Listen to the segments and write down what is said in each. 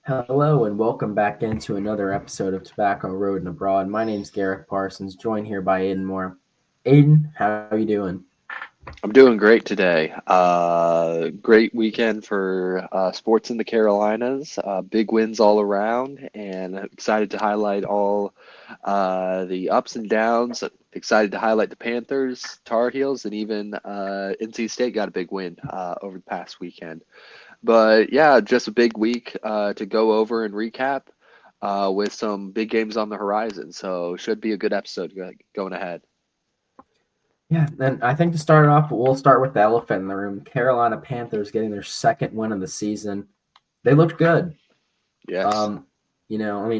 Hello and welcome back into another episode of Tobacco Road and Abroad. My name's Gareth Parsons, joined here by Aiden Moore. Aiden, how are you doing? I'm doing great today. Great weekend for sports in the Carolinas. Big wins all around, and I'm excited to highlight all the ups and downs. Excited to highlight the Panthers, Tar Heels, and even NC State got a big win over the past weekend. But yeah, just a big week to go over and recap with some big games on the horizon. So should be a good episode going ahead. Yeah, and I think to start off, we'll start with the elephant in the room. Carolina Panthers getting their second win of the season. They looked good. Yes. Um,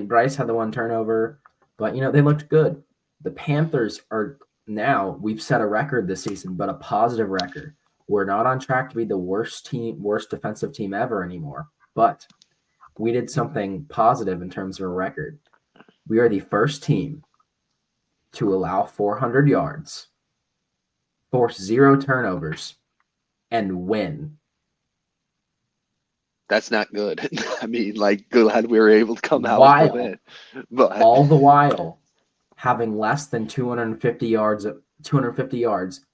Bryce had the one turnover, but they looked good. The Panthers are now we've set a record this season, but a positive record. We're not on track to be the worst defensive team ever anymore. But we did something positive in terms of a record. We are the first team to allow 400 yards, force zero turnovers, and win. That's not good. I mean, like, glad we were able to come out with the While win, but all the while having less than 250 yards,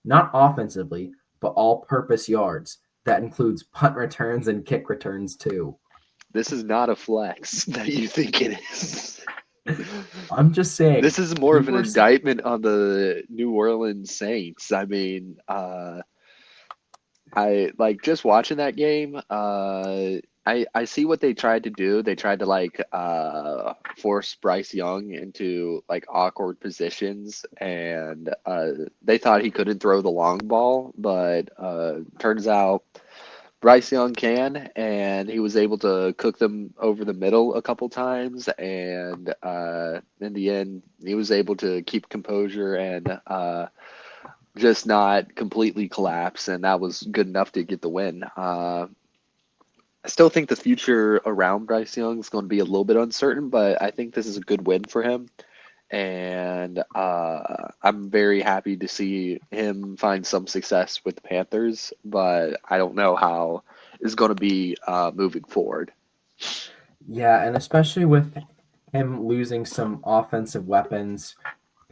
not offensively, but all-purpose yards. That includes punt returns and kick returns too. this is not a flex that you think it is. I'm just saying, This is more of people an are indictment on the New Orleans Saints. I mean, I like just watching that game. I see what they tried to do. They tried to force Bryce Young into like awkward positions, and they thought he couldn't throw the long ball, but turns out Bryce Young can, and he was able to cook them over the middle a couple times, and in the end, he was able to keep composure and just not completely collapse, and that was good enough to get the win. I still think the future around Bryce Young is going to be a little bit uncertain, but I think this is a good win for him. And I'm very happy to see him find some success with the Panthers, but I don't know how it's going to be moving forward. Yeah, and especially with him losing some offensive weapons,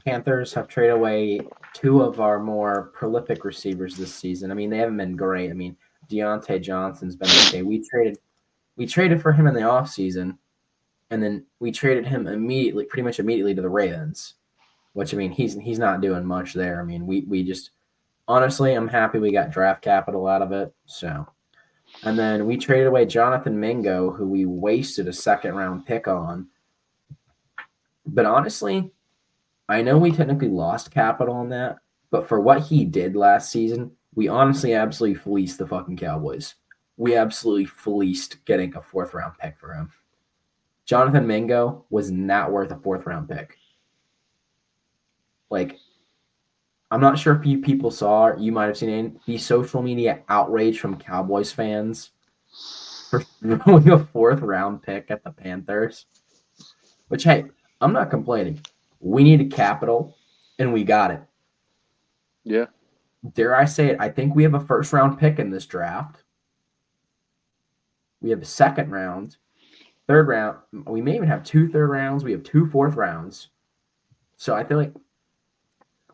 Panthers have traded away two of our more prolific receivers this season. I mean, they haven't been great. I mean, Deontay Johnson's been okay. We traded for him in the offseason, and then we traded him immediately, pretty much immediately to the Ravens. Which I mean, he's not doing much there. I mean, we just honestly, I'm happy we got draft capital out of it. So, and then we traded away Jonathan Mingo, who we wasted a second round pick on. But honestly, I know we technically lost capital on that, but for what he did last season, we honestly absolutely fleeced the fucking Cowboys. We absolutely fleeced getting a fourth round pick for him. Jonathan Mingo was not worth a fourth round pick. Like, I'm not sure if you people saw, you might have seen the social media outrage from Cowboys fans for throwing a fourth round pick at the Panthers. Which, hey, I'm not complaining. We needed capital, and we got it. Yeah. Dare I say it? I think we have a first round pick in this draft. We have a second round, third round. We may even have two third rounds. We have two fourth rounds. So I feel like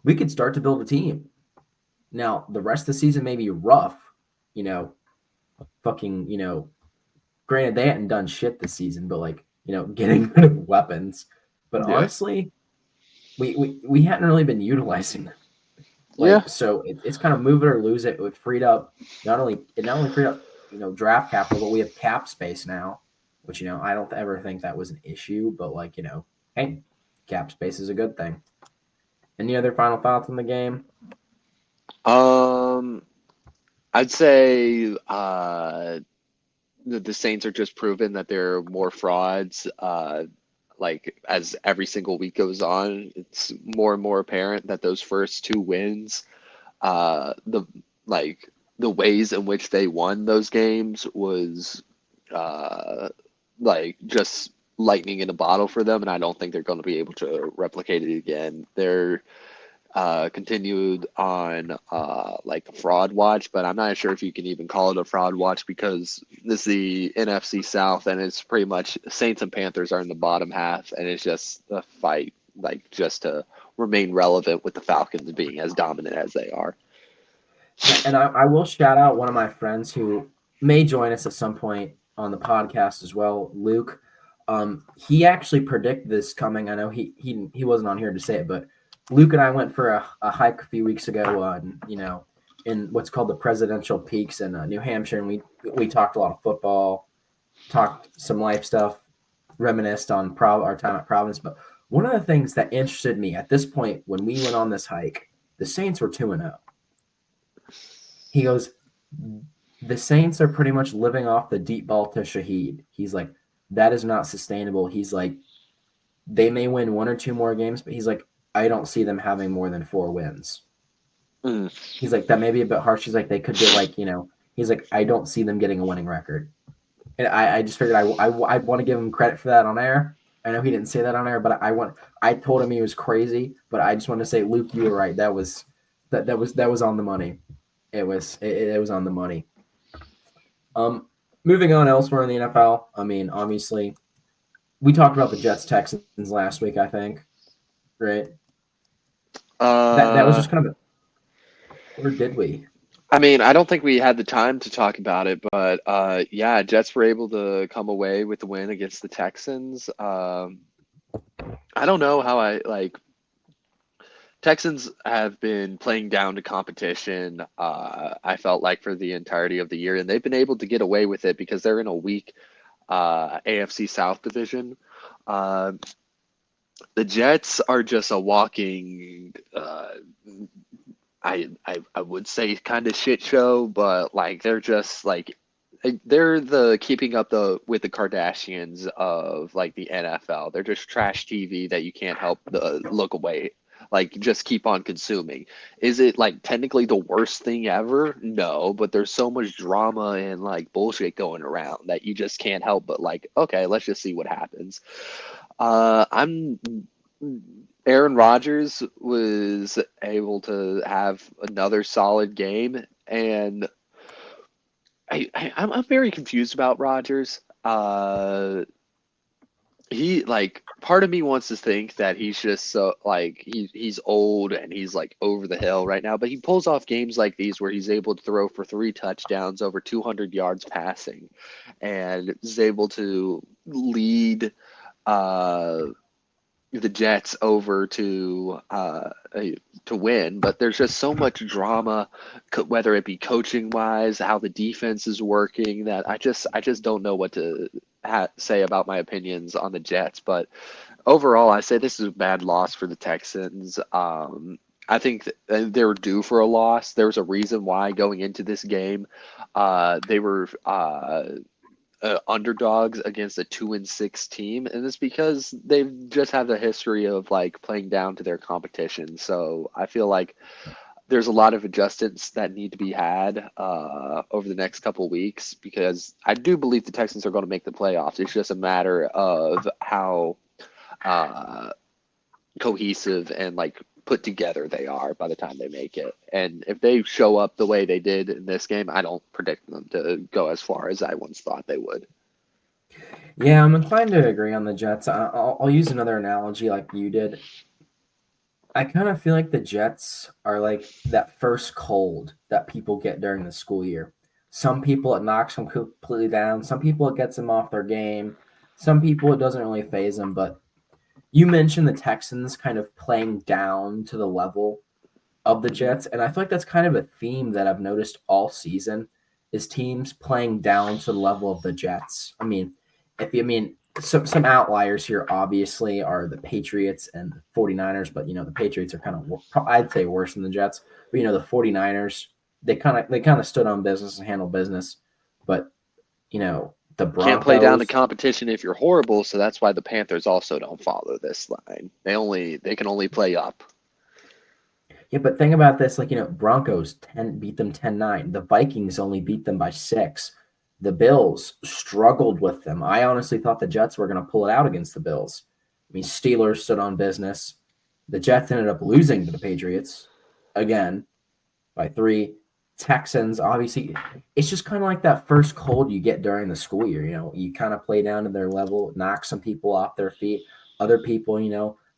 we could start to build a team. Now, the rest of the season may be rough, you know, fucking, granted they hadn't done shit this season, but like, getting rid of weapons. But Yeah. honestly, we hadn't really been utilizing them. Yeah. Like, so it's kind of move it or lose it. It freed up not only freed up draft capital, but we have cap space now, which I don't ever think that was an issue. But like hey, cap space is a good thing. Any other final thoughts on the game? Um, I'd say the Saints are just proven that they're more frauds. Like as every single week goes on, it's more and more apparent that those first two wins, the like the ways in which they won those games was uh, like just lightning in a bottle for them, and I don't think they're going to be able to replicate it again. continued on like a fraud watch, but I'm not sure if you can even call it a fraud watch because this is the NFC South and it's pretty much Saints and Panthers are in the bottom half, and it's just a fight like just to remain relevant with the Falcons being as dominant as they are. Yeah, and I will shout out one of my friends who may join us at some point on the podcast as well, Luke. He actually predicted this coming. I know he wasn't on here to say it, but Luke and I went for a hike a few weeks ago on in what's called the Presidential Peaks in New Hampshire, and we talked a lot of football, talked some life stuff, reminisced on our time at Providence. But one of the things that interested me at this point when we went on this hike, the Saints were 2-0. He goes, the Saints are pretty much living off the deep ball to Shaheed. He's like, that is not sustainable. He's like, they may win 1 or 2 more games, but he's like, I don't see them having more than 4 wins. He's like, that may be a bit harsh. He's like, they could get like, he's like, I don't see them getting a winning record. And I just figured I want to give him credit for that on air. I know he didn't say that on air, but I told him he was crazy, but I just want to say, Luke, you were right. That was on the money. It was on the money. Moving on elsewhere in the NFL. I mean, obviously, we talked about the Jets Texans last week, I think, right? That was just kind of or did we? I mean, I don't think we had the time to talk about it, but yeah, Jets were able to come away with the win against the Texans. I don't know how Texans have been playing down to competition. I felt like for the entirety of the year, and they've been able to get away with it because they're in a weak AFC South division. The Jets are just a walking, I would say kind of shit show, but like they're just like they're the keeping up with the Kardashians of like the NFL. They're just trash TV that you can't help look away. Like just keep on consuming. Is it like technically the worst thing ever? No, but there's so much drama and like bullshit going around that you just can't help but like, okay, let's just see what happens. I'm Aaron Rodgers was able to have another solid game, and I'm very confused about Rodgers. He like part of me wants to think that he's just so like he's old and he's like over the hill right now, but he pulls off games like these where he's able to throw for 3 touchdowns, over 200 yards passing, and is able to lead the Jets over to win, but there's just so much drama, whether it be coaching wise, how the defense is working, that I just don't know what to say about my opinions on the Jets. But overall, I say this is a bad loss for the Texans. I think they were due for a loss. There was a reason why going into this game, they were underdogs against a 2-6 team, and it's because they've just had the history of like playing down to their competition. So I feel like there's a lot of adjustments that need to be had over the next couple weeks, because I do believe the Texans are going to make the playoffs. It's just a matter of how cohesive and like put together they are by the time they make it. And if they show up the way they did in this game, I don't predict them to go as far as I once thought they would. Yeah, I'm inclined to agree on the Jets. I'll use another analogy like you did. I kind of feel like the Jets are like that first cold that people get during the school year. Some people it knocks them completely down. Some people it gets them off their game. Some people it doesn't really phase them. But you mentioned the Texans kind of playing down to the level of the Jets, and I feel like that's kind of a theme that I've noticed all season is teams playing down to the level of the Jets. I mean, some outliers here obviously are the Patriots and the 49ers, but the Patriots are kind of I'd say worse than the Jets. But the 49ers, they kind of stood on business and handled business. But the Broncos can't play down to competition if you're horrible, so that's why the Panthers also don't follow this line. They can only play up. Yeah, but think about this, Broncos beat them 10-9. The Vikings only beat them by 6. The Bills struggled with them. I honestly thought the Jets were going to pull it out against the Bills. I mean, Steelers stood on business. The Jets ended up losing to the Patriots again by 3. Texans, obviously, it's just kind of like that first cold you get during the school year. You kind of play down to their level, knock some people off their feet. Other people,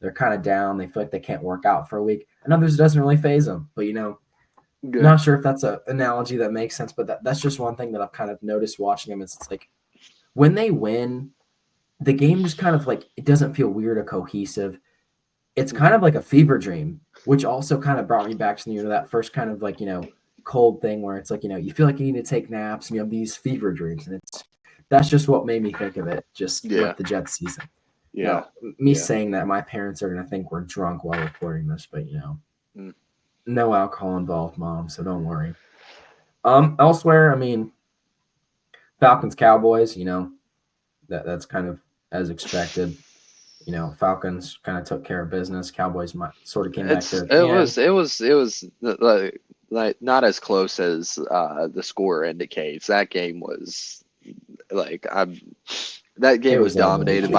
they're kind of down. They feel like they can't work out for a week. And others, it doesn't really phase them. But, Good. not sure if that's an analogy that makes sense, but that's just one thing that I've kind of noticed watching them. It's like when they win, the game just kind of like, it doesn't feel weird or cohesive. It's kind of like a fever dream, which also kind of brought me back to that first kind of like cold thing where it's like you feel like you need to take naps and you have these fever dreams, and that's just what made me think of it just Yeah. with the Jets season. Yeah. Now, me saying that, my parents are gonna think we're drunk while recording this, but Mm. no alcohol involved, Mom, so don't worry. Elsewhere, I mean, Falcons Cowboys, that's kind of as expected. Falcons kind of took care of business. Cowboys sort of came back there at the end. It was like not as close as the score indicates. That game was like that game It was was ugly. dominated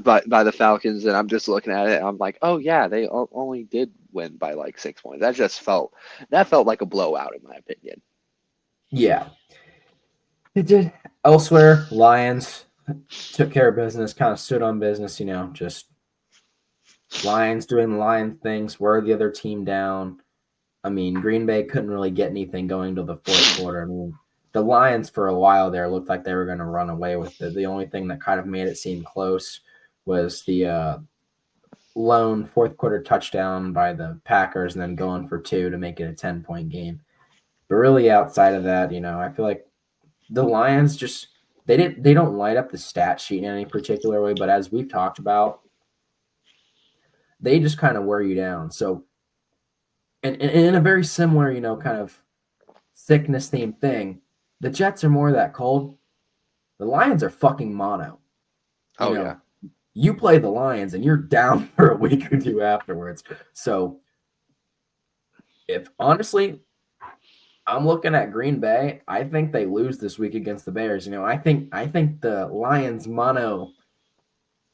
by the Falcons, and I'm just looking at it. And I'm like, oh yeah, they only did win by like 6 points. That felt like a blowout in my opinion. Yeah, it did. Elsewhere, Lions took care of business, kind of stood on business, just Lions doing Lion things, wear the other team down. I mean, Green Bay couldn't really get anything going till the fourth quarter. I mean, the Lions for a while there looked like they were going to run away with it. The only thing that kind of made it seem close was the lone fourth quarter touchdown by the Packers and then going for 2 to make it a 10-point game. But really outside of that, I feel like the Lions just they don't light up the stat sheet in any particular way, but as we've talked about, they just kind of wear you down. So and in a very similar, kind of sickness themed thing, the Jets are more that cold. The Lions are fucking mono. Yeah. You play the Lions and you're down for a week or 2 afterwards. So if honestly, I'm looking at Green Bay. I think they lose this week against the Bears. I think the Lions mono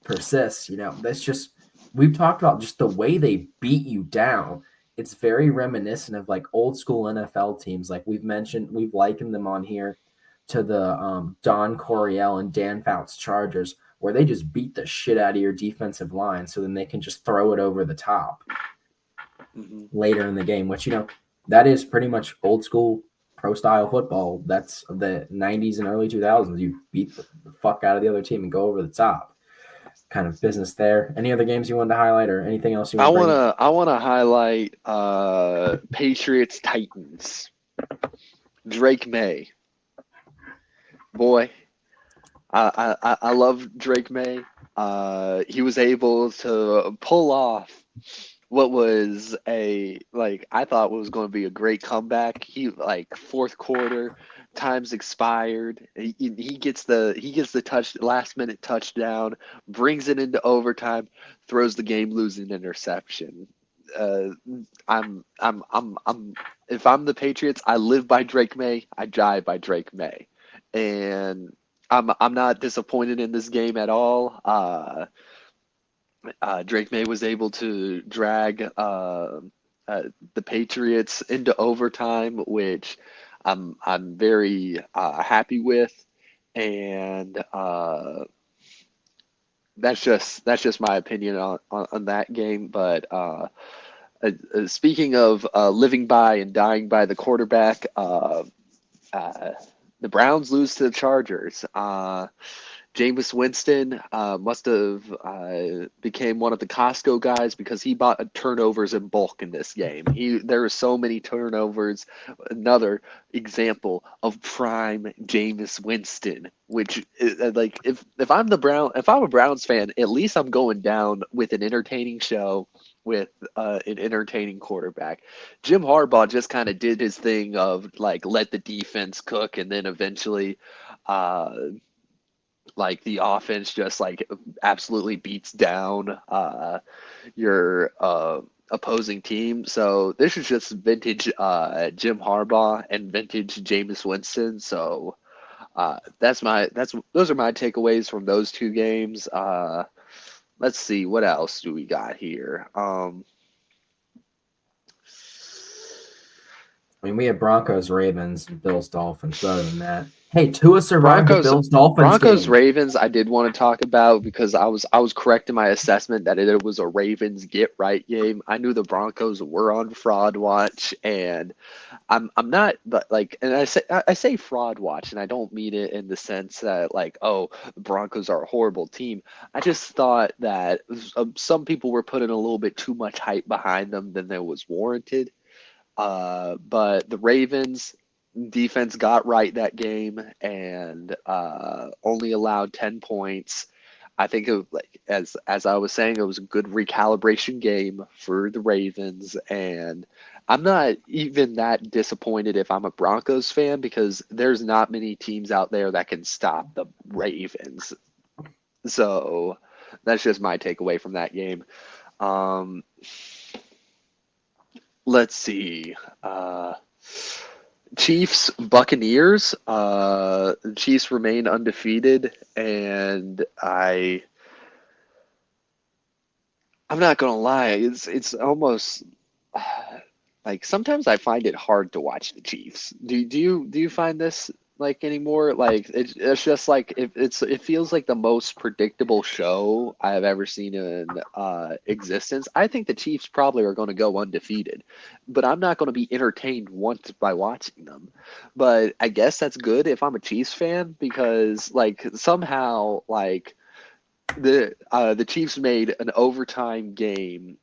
persists. That's just we've talked about just the way they beat you down. It's very reminiscent of like old school NFL teams. Like we've likened them on here to the Don Coryell and Dan Fouts Chargers, where they just beat the shit out of your defensive line, so then they can just throw it over the top later in the game. Which that is pretty much old school pro style football. That's the 90s and early 2000s. You beat the fuck out of the other team and go over the top. Kind of business there. Any other games you wanted to highlight or anything else you want to bring? I wanna highlight Patriots Titans. Drake May. Boy, I love Drake May. He was able to pull off what was I thought was going to be a great comeback. He like fourth quarter, time's expired. He gets the last minute touchdown, brings it into overtime, throws the game losing interception. I'm if I'm the Patriots, I live by Drake May. I die by Drake May, and I'm not disappointed in this game at all. Drake May was able to drag the Patriots into overtime, which I'm very happy with, and that's just my opinion on that game. But speaking of living by and dying by the quarterback, the Browns lose to the Chargers. Jameis Winston must have became one of the Costco guys because he bought turnovers in bulk in this game. There were so many turnovers. Another example of prime Jameis Winston, which like if I'm a Browns fan, at least I'm going down with an entertaining show with an entertaining quarterback. Jim Harbaugh just kind of did his thing of like let the defense cook, and then eventually. Like the offense just like absolutely beats down your opposing team. So this is just vintage Jim Harbaugh and vintage Jameis Winston. So those are my takeaways from those two games. Let's see, what else do we got here? I mean, we have Broncos, Ravens, Bills, Dolphins. But other than that, hey, Tua survived the Broncos Bills Dolphins Broncos game. Ravens I did want to talk about because I was correct in my assessment that it was a Ravens get right game. I knew the Broncos were on fraud watch, and I'm not, but like, and I say fraud watch, and I don't mean it in the sense that like, oh, the Broncos are a horrible team. I just thought that some people were putting a little bit too much hype behind them than there was warranted. But the Ravens defense got right that game and only allowed 10 points. I think it, like as I was saying, it was a good recalibration game for the Ravens, and I'm not even that disappointed if I'm a Broncos fan because there's not many teams out there that can stop the Ravens. So that's just my takeaway from that game. Um, let's see. Chiefs Buccaneers. The Chiefs remain undefeated, and I'm not gonna lie, it's almost like sometimes I find it hard to watch the Chiefs. Do you find this like anymore? Like it's just like it feels like the most predictable show I have ever seen in existence. I think the Chiefs probably are going to go undefeated, but I'm not going to be entertained once by watching them. But I guess that's good if I'm a Chiefs fan because like somehow like the Chiefs made an overtime game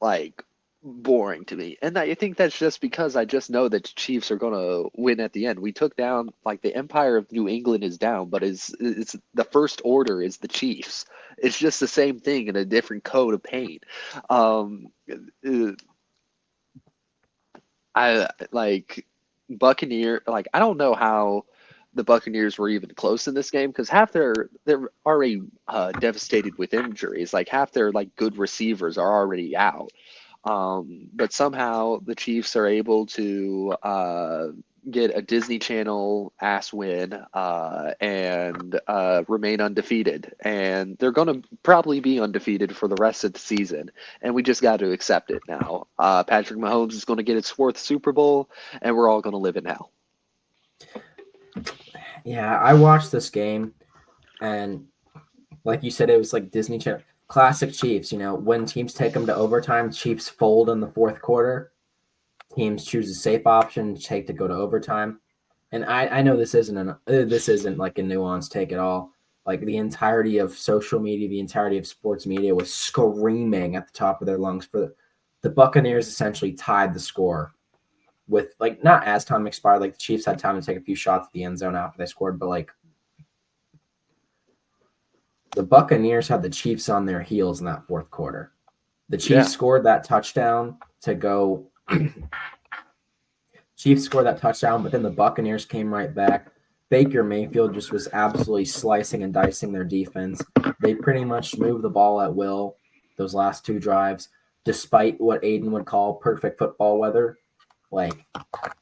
like boring to me. And I think that's just because I just know that the Chiefs are going to win at the end. We took down like the Empire of New England is down, but it's the first order is the Chiefs. It's just the same thing in a different coat of paint. Um, uh, I like Buccaneer. Like I don't know how the Buccaneers were even close in this game because half they're already devastated with injuries. Like half their like good receivers are already out. But somehow the Chiefs are able to get a Disney Channel ass win and remain undefeated. And they're going to probably be undefeated for the rest of the season. And we just got to accept it now. Patrick Mahomes is going to get its fourth Super Bowl, and we're all going to live in hell. Yeah, I watched this game, and like you said, it was like Disney Channel. Classic Chiefs, when teams take them to overtime, Chiefs fold in the fourth quarter. Teams choose a safe option, take to go to overtime. And I know this isn't like a nuanced take at all. Like the entirety of social media, the entirety of sports media was screaming at the top of their lungs for the Buccaneers essentially tied the score with like not as time expired, like the Chiefs had time to take a few shots at the end zone after they scored, but like the Buccaneers had the Chiefs on their heels in that fourth quarter. The Yeah. Chiefs scored that touchdown to go. Chiefs scored that touchdown, but then the Buccaneers came right back. Baker Mayfield just was absolutely slicing and dicing their defense. They pretty much moved the ball at will those last two drives, despite what Aiden would call perfect football weather. Like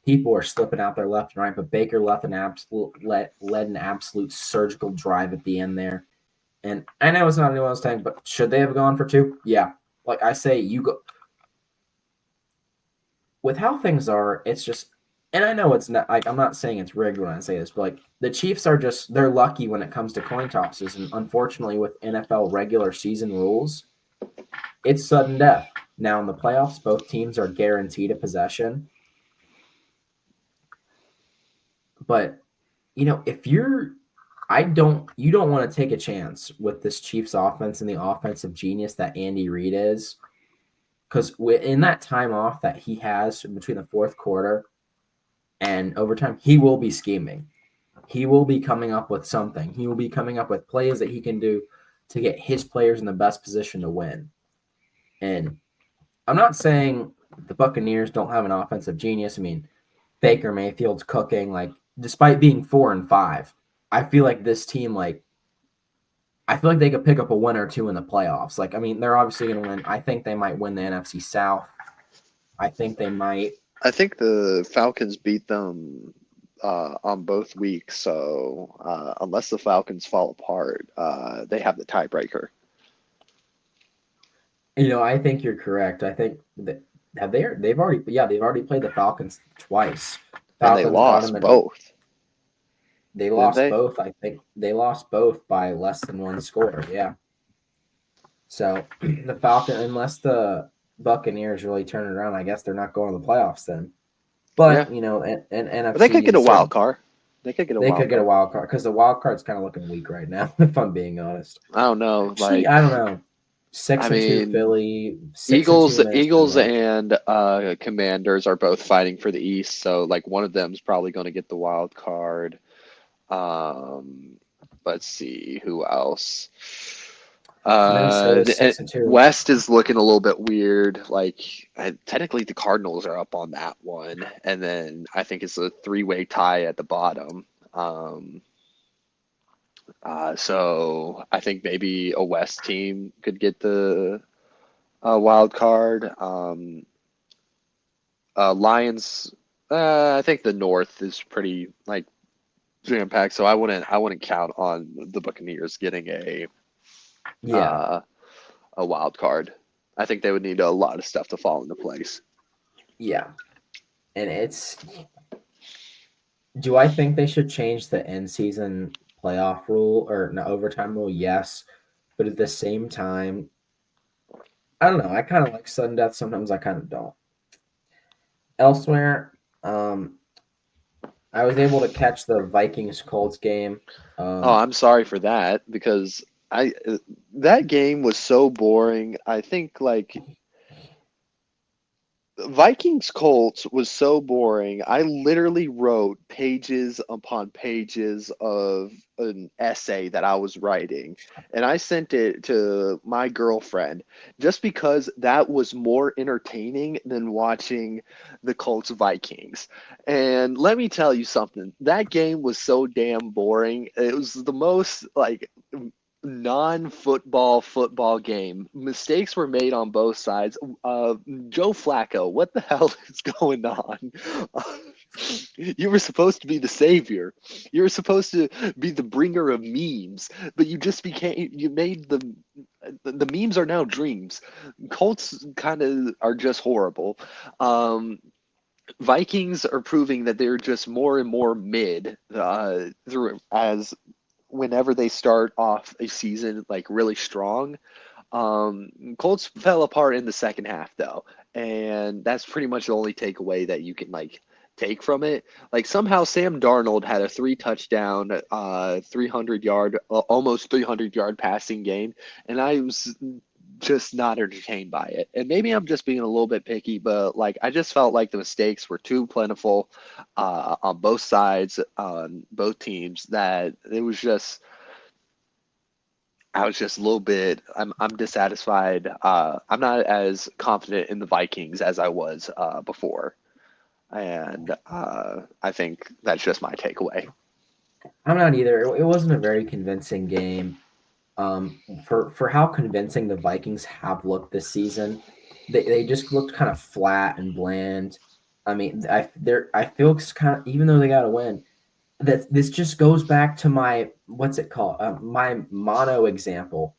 people are slipping out there left and right, but Baker led an absolute surgical drive at the end there. And I know it's not a nuanced thing, but should they have gone for two? Yeah. Like I say, you go with how things are, it's just, and I know it's not like I'm not saying it's rigged when I say this, but like the Chiefs are just they're lucky when it comes to coin tosses, and unfortunately, with NFL regular season rules, it's sudden death. Now in the playoffs, both teams are guaranteed a possession, but if you don't want to take a chance with this Chiefs offense and the offensive genius that Andy Reid is, because in that time off that he has between the fourth quarter and overtime, he will be scheming. He will be coming up with something. He will be coming up with plays that he can do to get his players in the best position to win. And I'm not saying the Buccaneers don't have an offensive genius. I mean, Baker Mayfield's cooking. Like, despite being 4-5, I feel like this team, I feel like they could pick up a win or two in the playoffs. Like, I mean, they're obviously going to win. I think they might win the NFC South. I think they might. I think the Falcons beat them on both weeks, so unless the Falcons fall apart, they have the tiebreaker. I think you're correct. I think that Have they? They've already played the Falcons twice. and they Falcons got them lost and both, they didn't lost they? both. I think they lost both by less than one score. Yeah. So the Falcon, unless the Buccaneers really turn it around, I guess they're not going to the playoffs then. Yeah, But in but they could NFC, get a wild certain card. They could get a they wild could get a card. wild card because the wild card's kind of looking weak right now. If I'm being honest, I don't know. actually, Like, I don't know. I 6-2 mean, Philly, 6-2 Eagles Minnesota. and Commanders are both fighting for the East, so like one of them's probably going to get the wild card. Um, let's see who else. Minnesota 6-2. West is looking a little bit weird. Like technically, the Cardinals are up on that one, and then I think it's a three-way tie at the bottom. Um, so I think maybe a West team could get the wild card. Lions. I think the North is pretty like jam packed, so I wouldn't count on the Buccaneers getting Yeah, uh, a wild card. I think they would need a lot of stuff to fall into place. yeah, and it's. Do I think they should change the end season playoff rule or no overtime rule? Yes, but at the same time, I don't know. I kind of like sudden death. Sometimes I kind of don't. Elsewhere, I was able to catch the Vikings Colts game. Oh, Um, I'm sorry for that because I that game was so boring. I think like Vikings Colts was so boring. I literally wrote pages upon pages of an essay that I was writing, and I sent it to my girlfriend just because that was more entertaining than watching the Colts Vikings. And let me tell you something, that game was so damn boring. It was the most like non-football football game. Mistakes were made on both sides. Joe Flacco, what the hell is going on? You were supposed to be the savior. You were supposed to be the bringer of memes, but you just became. You made the memes are now dreams. Colts kind of are just horrible. Um, Vikings are proving that they're just more and more mid through as whenever they start off a season like really strong. Colts fell apart in the second half though, and that's pretty much the only takeaway that you can like take from it. Like somehow Sam Darnold had a three touchdown, 300 yard, almost 300 yard passing game, and I was just not entertained by it. And maybe I'm just being a little bit picky, but like I just felt like the mistakes were too plentiful on both sides, on both teams, that it was just I was just a little bit. I'm dissatisfied. I'm not as confident in the Vikings as I was before, and I think that's just my takeaway. I'm not either. It wasn't a very convincing game. For how convincing the Vikings have looked this season, they just looked kind of flat and bland. I mean, I feel it's kind of even though they got to win, that this just goes back to my what's it called my mono example.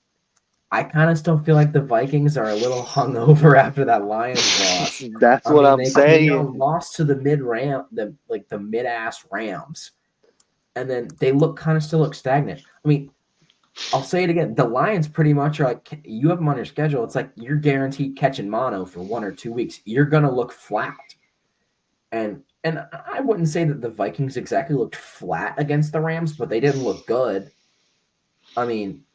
I kind of still feel like the Vikings are a little hungover after that Lions loss. That's I what mean, I'm they saying. lost to the the mid ass Rams, and then they still look stagnant. I mean, I'll say it again. The Lions pretty much are like you have them on your schedule. It's like you're guaranteed catching mono for 1 or 2 weeks. You're gonna look flat, and I wouldn't say that the Vikings exactly looked flat against the Rams, but they didn't look good. I mean,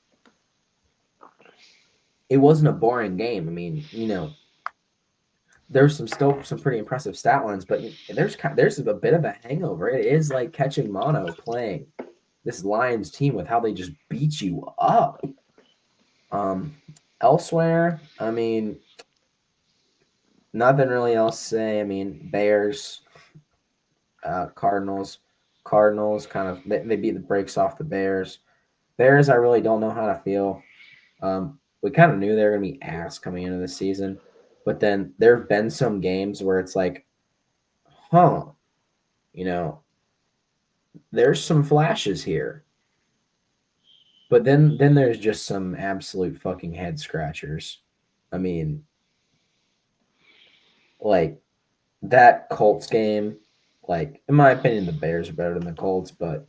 it wasn't a boring game. I mean, there's some pretty impressive stat lines, but there's a bit of a hangover. It is like catching mono playing this Lions team with how they just beat you up. Um, Elsewhere, I mean, nothing really else to say. I mean, Bears, Cardinals, Cardinals kind of they beat the brakes off the Bears. Bears, I really don't know how to feel. We kind of knew they were going to be ass coming into the season, but then there have been some games where it's like, huh, you know, there's some flashes here, but then there's just some absolute fucking head scratchers. I mean, like that Colts game, like in my opinion, the Bears are better than the Colts, but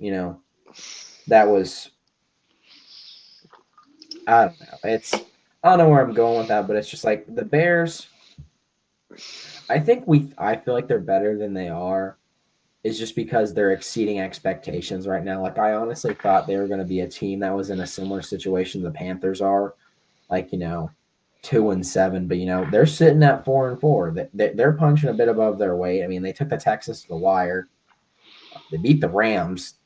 that was I don't know. I don't know where I'm going with that, but it's just like the Bears. I feel like they're better than they are. Is just because they're exceeding expectations right now. Like I honestly thought they were going to be a team that was in a similar situation the Panthers are, like 2-7, but they're sitting at 4-4. They're punching a bit above their weight. I mean, they took the Texans to the wire. They beat the Rams.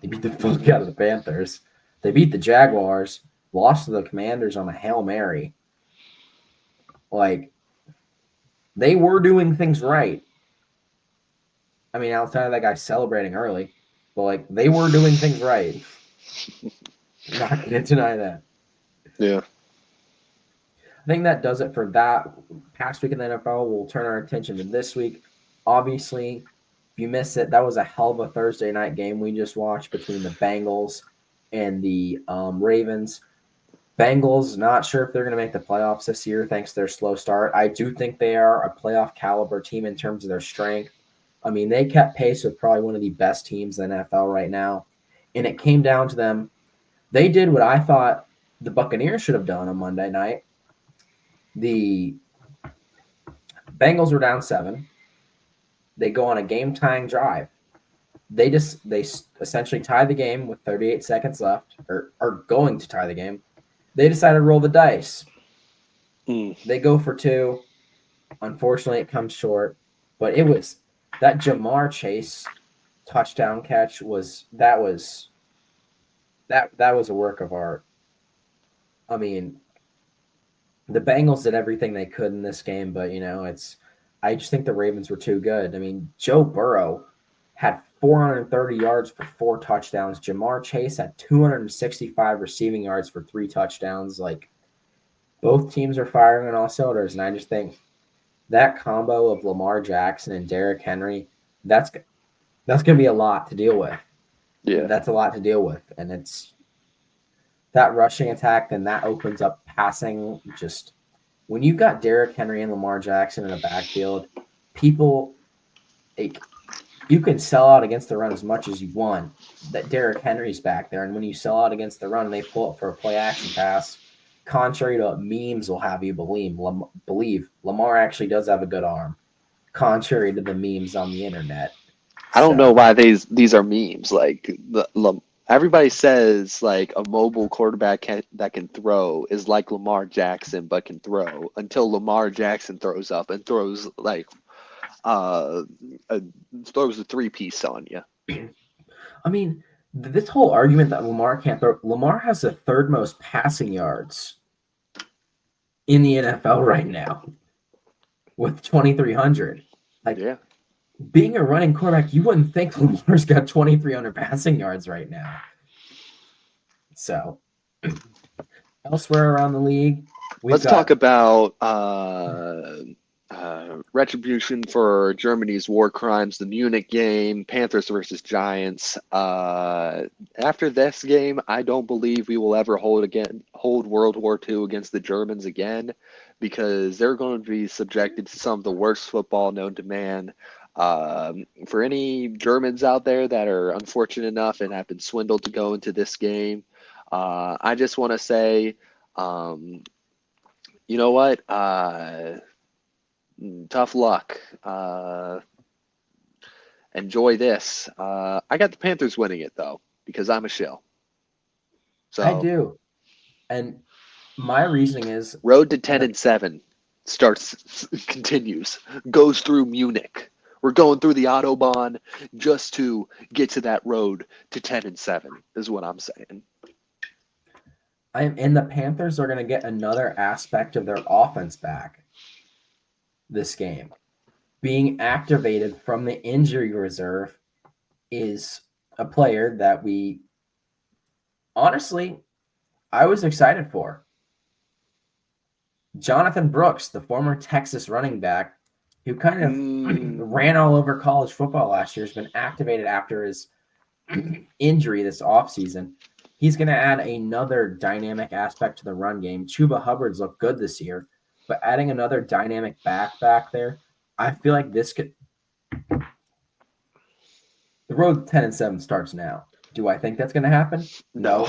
They beat the fuck out of the Panthers. They beat the Jaguars. Lost to the Commanders on a Hail Mary. Like they were doing things right. I mean, outside of that guy celebrating early, but like they were doing things right. I'm not going to deny that. Yeah. I think that does it for that past week in the NFL. We'll turn our attention to this week. Obviously, if you miss it, that was a hell of a Thursday night game we just watched between the Bengals and the Ravens. Bengals, not sure if they're going to make the playoffs this year thanks to their slow start. I do think they are a playoff caliber team in terms of their strength. I mean, they kept pace with probably one of the best teams in the NFL right now. And it came down to them. They did what I thought the Buccaneers should have done on Monday night. The Bengals were down 7. They go on a game-tying drive. They essentially tie the game with 38 seconds left, or are going to tie the game. They decided to roll the dice. They go for 2. Unfortunately, it comes short. But it was that Jamar Chase touchdown catch was a work of art. I mean, the Bengals did everything they could in this game, but I just think the Ravens were too good. I mean, Joe Burrow had 430 yards for 4 touchdowns. Jamar Chase had 265 receiving yards for 3 touchdowns. Like, both teams are firing on all cylinders, and I just think that combo of Lamar Jackson and Derrick Henry, that's going to be a lot to deal with. Yeah. That's a lot to deal with, and it's that rushing attack, then that opens up passing. Just when you've got Derrick Henry and Lamar Jackson in a backfield, people, you can sell out against the run as much as you want. That Derrick Henry's back there, and when you sell out against the run and they pull up for a play action pass, contrary to what memes will have you believe, Lamar actually does have a good arm, contrary to the memes on the internet. I don't know why these are memes. Like everybody says, like a mobile quarterback that can throw is like Lamar Jackson, but can throw until Lamar Jackson throws up and throws like throws a 3-piece on you. I mean, this whole argument that Lamar can't throw. Lamar has the 3rd most passing yards in the NFL right now with 2,300. Like, yeah. Being a running quarterback, you wouldn't think Lamar's got 2,300 passing yards right now. So, elsewhere around the league, let's talk about retribution for Germany's war crimes, the Munich game, Panthers versus Giants. After this game, I don't believe we will ever hold World War II against the Germans again, because they're going to be subjected to some of the worst football known to man. For any Germans out there that are unfortunate enough and have been swindled to go into this game, I just want to say, you know what? Tough luck. Enjoy this. I got the Panthers winning it, though, because I'm a shill. So I do. And my reasoning is road to 10-7 continues, goes through Munich. We're going through the Autobahn just to get to that road to 10-7 is what I'm saying. And the Panthers are going to get another aspect of their offense back this game. Being activated from the injury reserve is a player that I was excited for. Jonathan Brooks, the former Texas running back, who kind of ran all over college football last year, has been activated after his injury this offseason. He's going to add another dynamic aspect to the run game. Chuba Hubbard's looked good this year, but adding another dynamic back there, I feel like this could. The road 10-7 starts now. Do I think that's going to happen? No.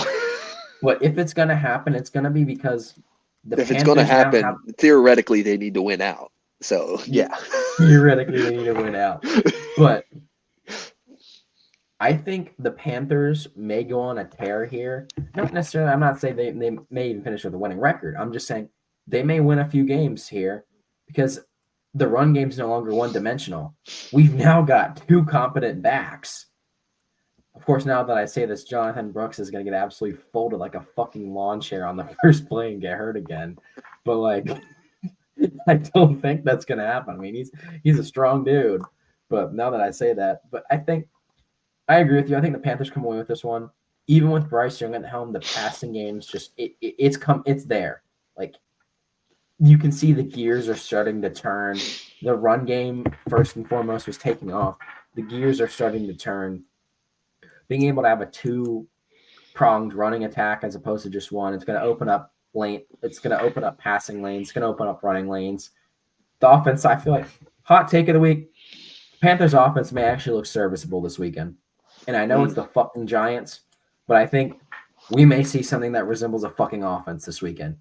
But if it's going to happen, it's going to be because the If it's going to Panthers now have happen, theoretically they need to win out. So yeah. theoretically they need to win out. But I think the Panthers may go on a tear here. Not necessarily. I'm not saying they may even finish with a winning record. I'm just saying they may win a few games here because the run game's no longer one dimensional. We've now got two competent backs. Of course, now that I say this, Jonathan Brooks is going to get absolutely folded like a fucking lawn chair on the first play and get hurt again. But like, I don't think that's going to happen. I mean, he's a strong dude. But now that I say that, but I agree with you. I think the Panthers come away with this one. Even with Bryce Young at the helm, the passing game's just it's there. Like you can see the gears are starting to turn. The run game, first and foremost, was taking off. The gears are starting to turn. Being able to have a two-pronged running attack as opposed to just one, it's going to open up lane. It's going to open up passing lanes. It's going to open up running lanes. The offense, I feel like, hot take of the week, Panthers offense may actually look serviceable this weekend. And I know it's the fucking Giants, but I think we may see something that resembles a fucking offense this weekend.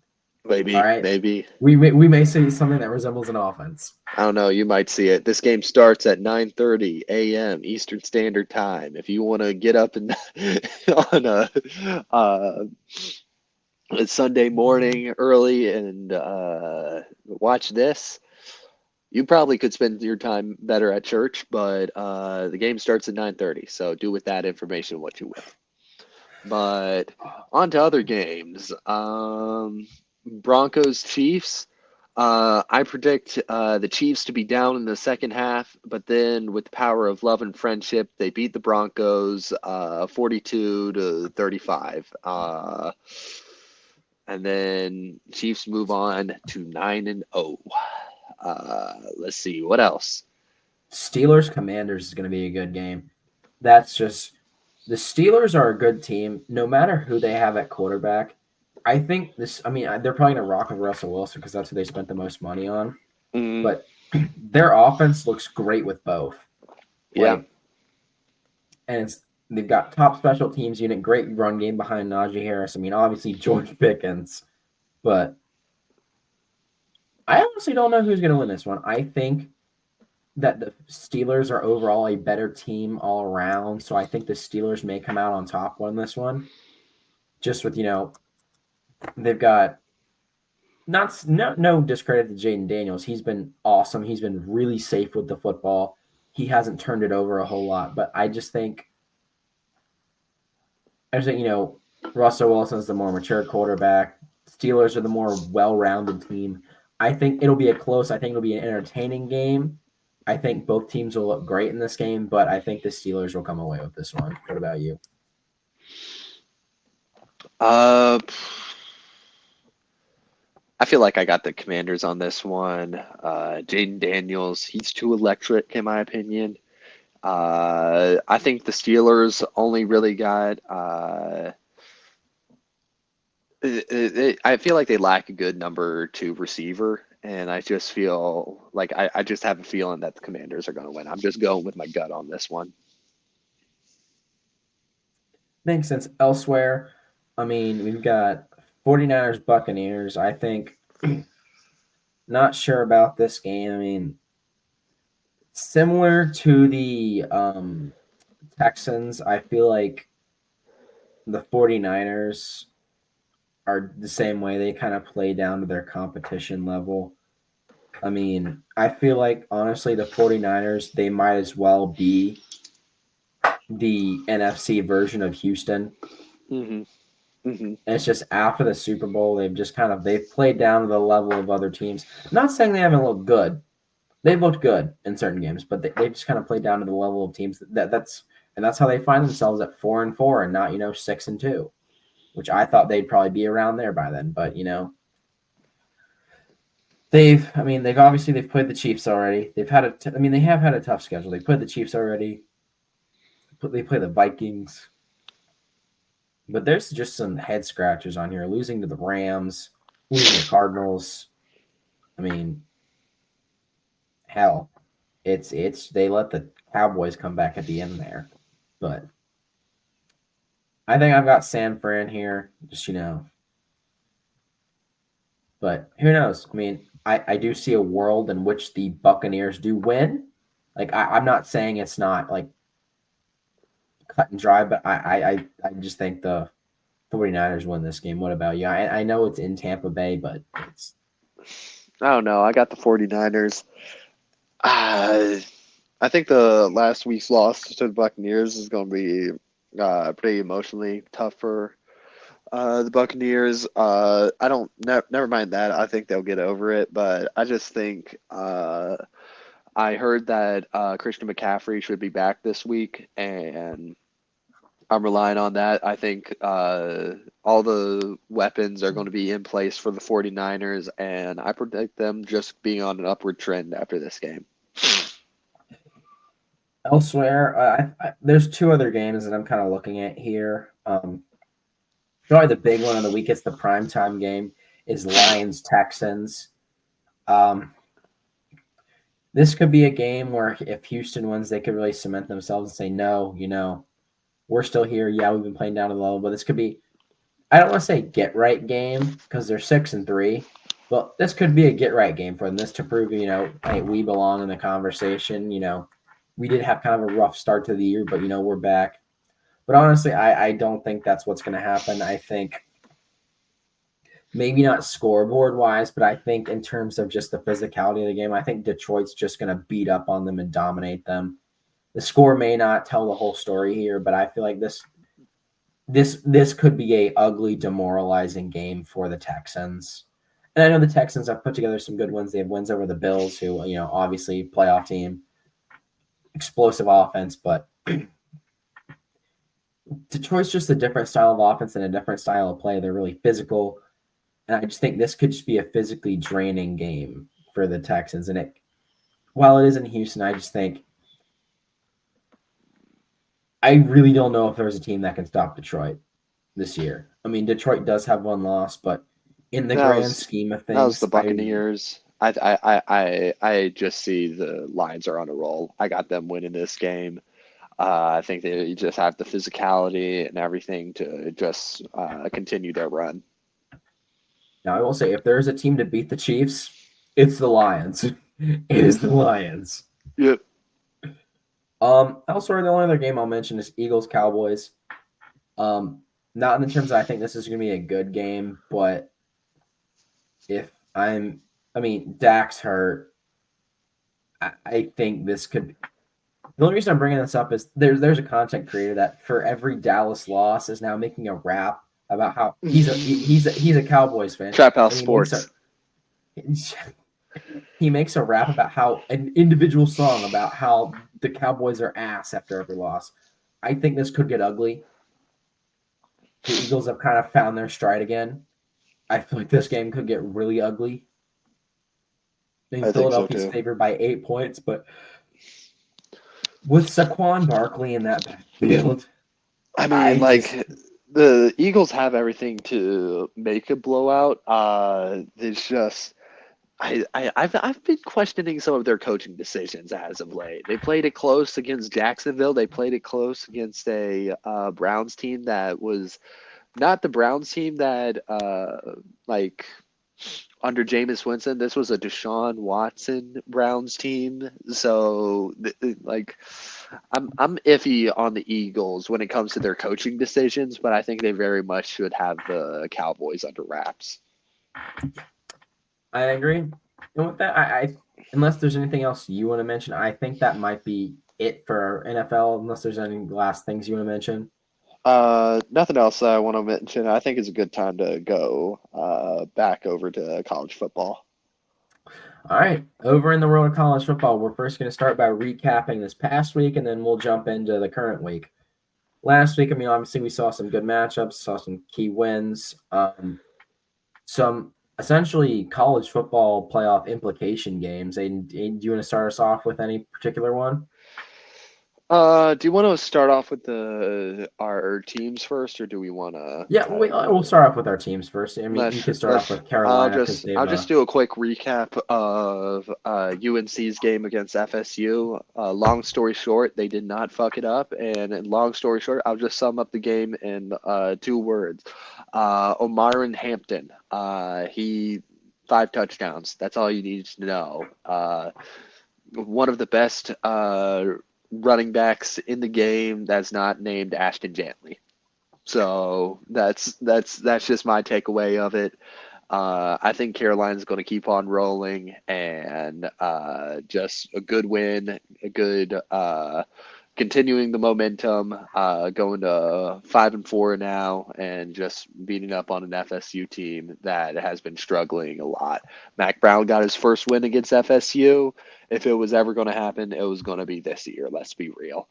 Maybe. All right? Maybe. We may see something that resembles an offense. I don't know. You might see it. This game starts at 9:30 a.m. Eastern Standard Time. If you want to get up and on a Sunday morning early and watch this, you probably could spend your time better at church. But the game starts at 9:30, so do with that information what you will. But on to other games. Broncos Chiefs. I predict the Chiefs to be down in the second half, but then with the power of love and friendship, they beat the Broncos 42-35. And then Chiefs move on to 9-0. Let's see what else. Steelers Commanders is going to be a good game. That's just the Steelers are a good team, no matter who they have at quarterback. I think this. I mean, they're probably going to rock with Russell Wilson because that's who they spent the most money on. But their offense looks great with both. Yeah, and they've got top special teams unit, great run game behind Najee Harris. I mean, obviously George Pickens, but I honestly don't know who's going to win this one. I think that the Steelers are overall a better team all around, so I think the Steelers may come out on top on this one. Just with they've got no discredit to Jaden Daniels. He's been awesome. He's been really safe with the football. He hasn't turned it over a whole lot, but I just think Russell Wilson's the more mature quarterback. Steelers are the more well-rounded team. I think it'll be it'll be an entertaining game. I think both teams will look great in this game, but I think the Steelers will come away with this one. What about you? I feel like I got the Commanders on this one. Jaden Daniels, he's too electric in my opinion. I think the Steelers only really got. I feel like they lack a good number 2 receiver, and I just feel like I just have a feeling that the Commanders are going to win. I'm just going with my gut on this one. Makes sense. Elsewhere, I mean, we've got 49ers Buccaneers. I think not sure about this game. I mean, similar to the Texans, I feel like the 49ers are the same way. They kind of play down to their competition level. I mean, I feel like, honestly, the 49ers, they might as well be the NFC version of Houston. Mm-hmm. Mm-hmm. And it's just after the Super Bowl, they've played down to the level of other teams. I'm not saying they haven't looked good. They've looked good in certain games, but they just kind of played down to the level of teams that's how they find themselves at 4-4 and not 6-2, which I thought they'd probably be around there by then. But they've played the Chiefs already. They have had a tough schedule. They played the Chiefs already. They play the Vikings. But there's just some head scratchers on here. Losing to the Rams, losing to the Cardinals. I mean, hell. it's they let the Cowboys come back at the end there, but I think I've got San Fran here, just but who knows? I mean, I do see a world in which the Buccaneers do win. Like I'm not saying it's not like cut and dry, but I just think the 49ers win this game. What about you? I know it's in Tampa Bay, but it's I don't know. I got the 49ers. Uh, I think the last week's loss to the Buccaneers is going to be pretty emotionally tough for the Buccaneers. I don't. Never mind that. I think they'll get over it. But I just think I heard that Christian McCaffrey should be back this week, and I'm relying on that. I think all the weapons are going to be in place for the 49ers, and I predict them just being on an upward trend after this game. elsewhere. There's two other games that I'm kind of looking at here. Probably the big one of the week. It's the primetime game. Is Lions Texans. Um, this could be a game where if Houston wins, they could really cement themselves and say, no, we're still here. Yeah, we've been playing down to the level, but this could be, I don't want to say get right game because they're 6-3, but this could be a get right game for them. This to prove, hey, we belong in the conversation. We did have kind of a rough start to the year, but we're back. But honestly, I don't think that's what's going to happen. I think maybe not scoreboard wise, but I think in terms of just the physicality of the game, I think Detroit's just going to beat up on them and dominate them. The score may not tell the whole story here, but I feel like this could be a ugly, demoralizing game for the Texans. And I know the Texans have put together some good wins. They have wins over the Bills, who obviously playoff team, explosive offense, but Detroit's just a different style of offense and a different style of play. They're really physical. And I just think this could just be a physically draining game for the Texans. And while it is in Houston, I just think I really don't know if there's a team that can stop Detroit this year. I mean, Detroit does have one loss, but in the That grand was scheme of that was things, the Buccaneers. I just see the Lions are on a roll. I got them winning this game. I think they just have the physicality and everything to just continue their run. now I will say if there's a team to beat the Chiefs, it's the Lions. It is the Lions. Yep. Elsewhere, the only other game I'll mention is Eagles Cowboys. Not in the terms of I think this is going to be a good game, but Dak's hurt. I think this could. The only reason I'm bringing this up is there's a content creator that for every Dallas loss is now making a rap about how he's a Cowboys fan. Trap House And Sports. He makes a rap about how an individual song about how the Cowboys are ass after every loss. I think this could get ugly. The Eagles have kind of found their stride again. I feel like this game could get really ugly. I mean, I think so Philadelphia's too. favored by 8 points, but with Saquon Barkley in that backfield, I mean, the Eagles have everything to make a blowout. It's just I've been questioning some of their coaching decisions as of late. They played it close against Jacksonville. They played it close against a Browns team that was not the Browns team that like under Jameis Winston. This was a Deshaun Watson Browns team. So like I'm iffy on the Eagles when it comes to their coaching decisions, but I think they very much should have the Cowboys under wraps. I agree. And with that, I unless there's anything else you want to mention, I think that might be it for NFL. Unless there's any last things you want to mention. Nothing else I want to mention. I think it's a good time to go back over to college football. All right, over in the world of college football, we're first going to start by recapping this past week, and then we'll jump into the current week. Last week, obviously we saw some good matchups, saw some key wins, some essentially college football playoff implication games. And do you want to start us off with any particular one? Do you want to start off with our teams first, or do we want to Yeah, kind of we'll start off with our teams first. I mean, you let's can start off let's with Carolina because I'll they've just do a quick recap of UNC's game against FSU. Long story short, they did not fuck it up, and long story short, I'll just sum up the game in 2 words. O'Marion Hampton. He 5 touchdowns. That's all you need to know. One of the best running backs in the game that's not named Ashton Jantley. So that's just my takeaway of it. I think Carolina's going to keep on rolling, and just a good win, a good continuing the momentum, going to 5-4 now, and just beating up on an FSU team that has been struggling a lot. Mac Brown got his first win against FSU. If it was ever going to happen, it was going to be this year. Let's be real.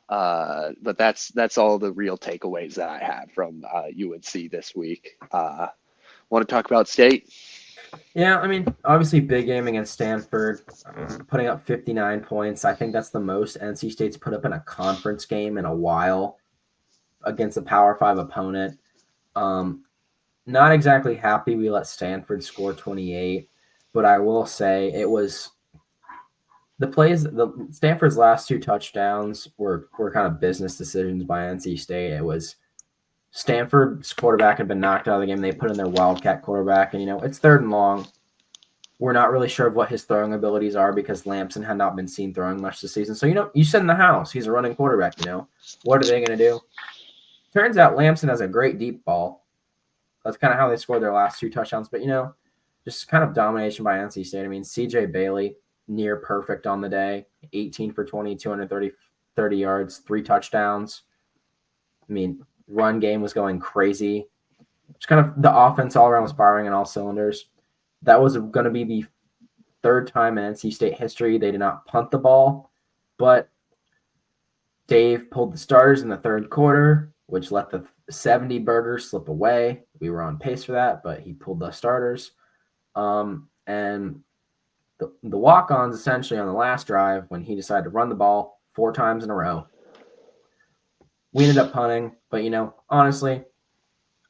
But that's all the real takeaways that I have from UNC this week. Want to talk about state? Yeah, I mean, obviously, big game against Stanford, putting up 59 points. I think that's the most NC State's put up in a conference game in a while against a Power Five opponent. Not exactly happy we let Stanford score 28, but I will say it was the Stanford's last 2 touchdowns were kind of business decisions by NC State. It was Stanford's quarterback had been knocked out of the game. They put in their Wildcat quarterback, and it's 3rd and long. We're not really sure of what his throwing abilities are because Lamson had not been seen throwing much this season. So, you sit in the house. He's a running quarterback, What are they going to do? Turns out Lamson has a great deep ball. That's kind of how they scored their last 2 touchdowns. But, just kind of domination by NC State. I mean, CJ Bailey, near perfect on the day, 18 for 20, 230 yards, 3 touchdowns. I mean, run game was going crazy. Just kind of the offense all around was firing on all cylinders. That was going to be the 3rd time in NC State history they did not punt the ball, but Dave pulled the starters in the 3rd quarter, which let the 70 burger slip away. We were on pace for that, but he pulled the starters. And the walk-ons essentially on the last drive when he decided to run the ball 4 times in a row. We ended up punting, but honestly,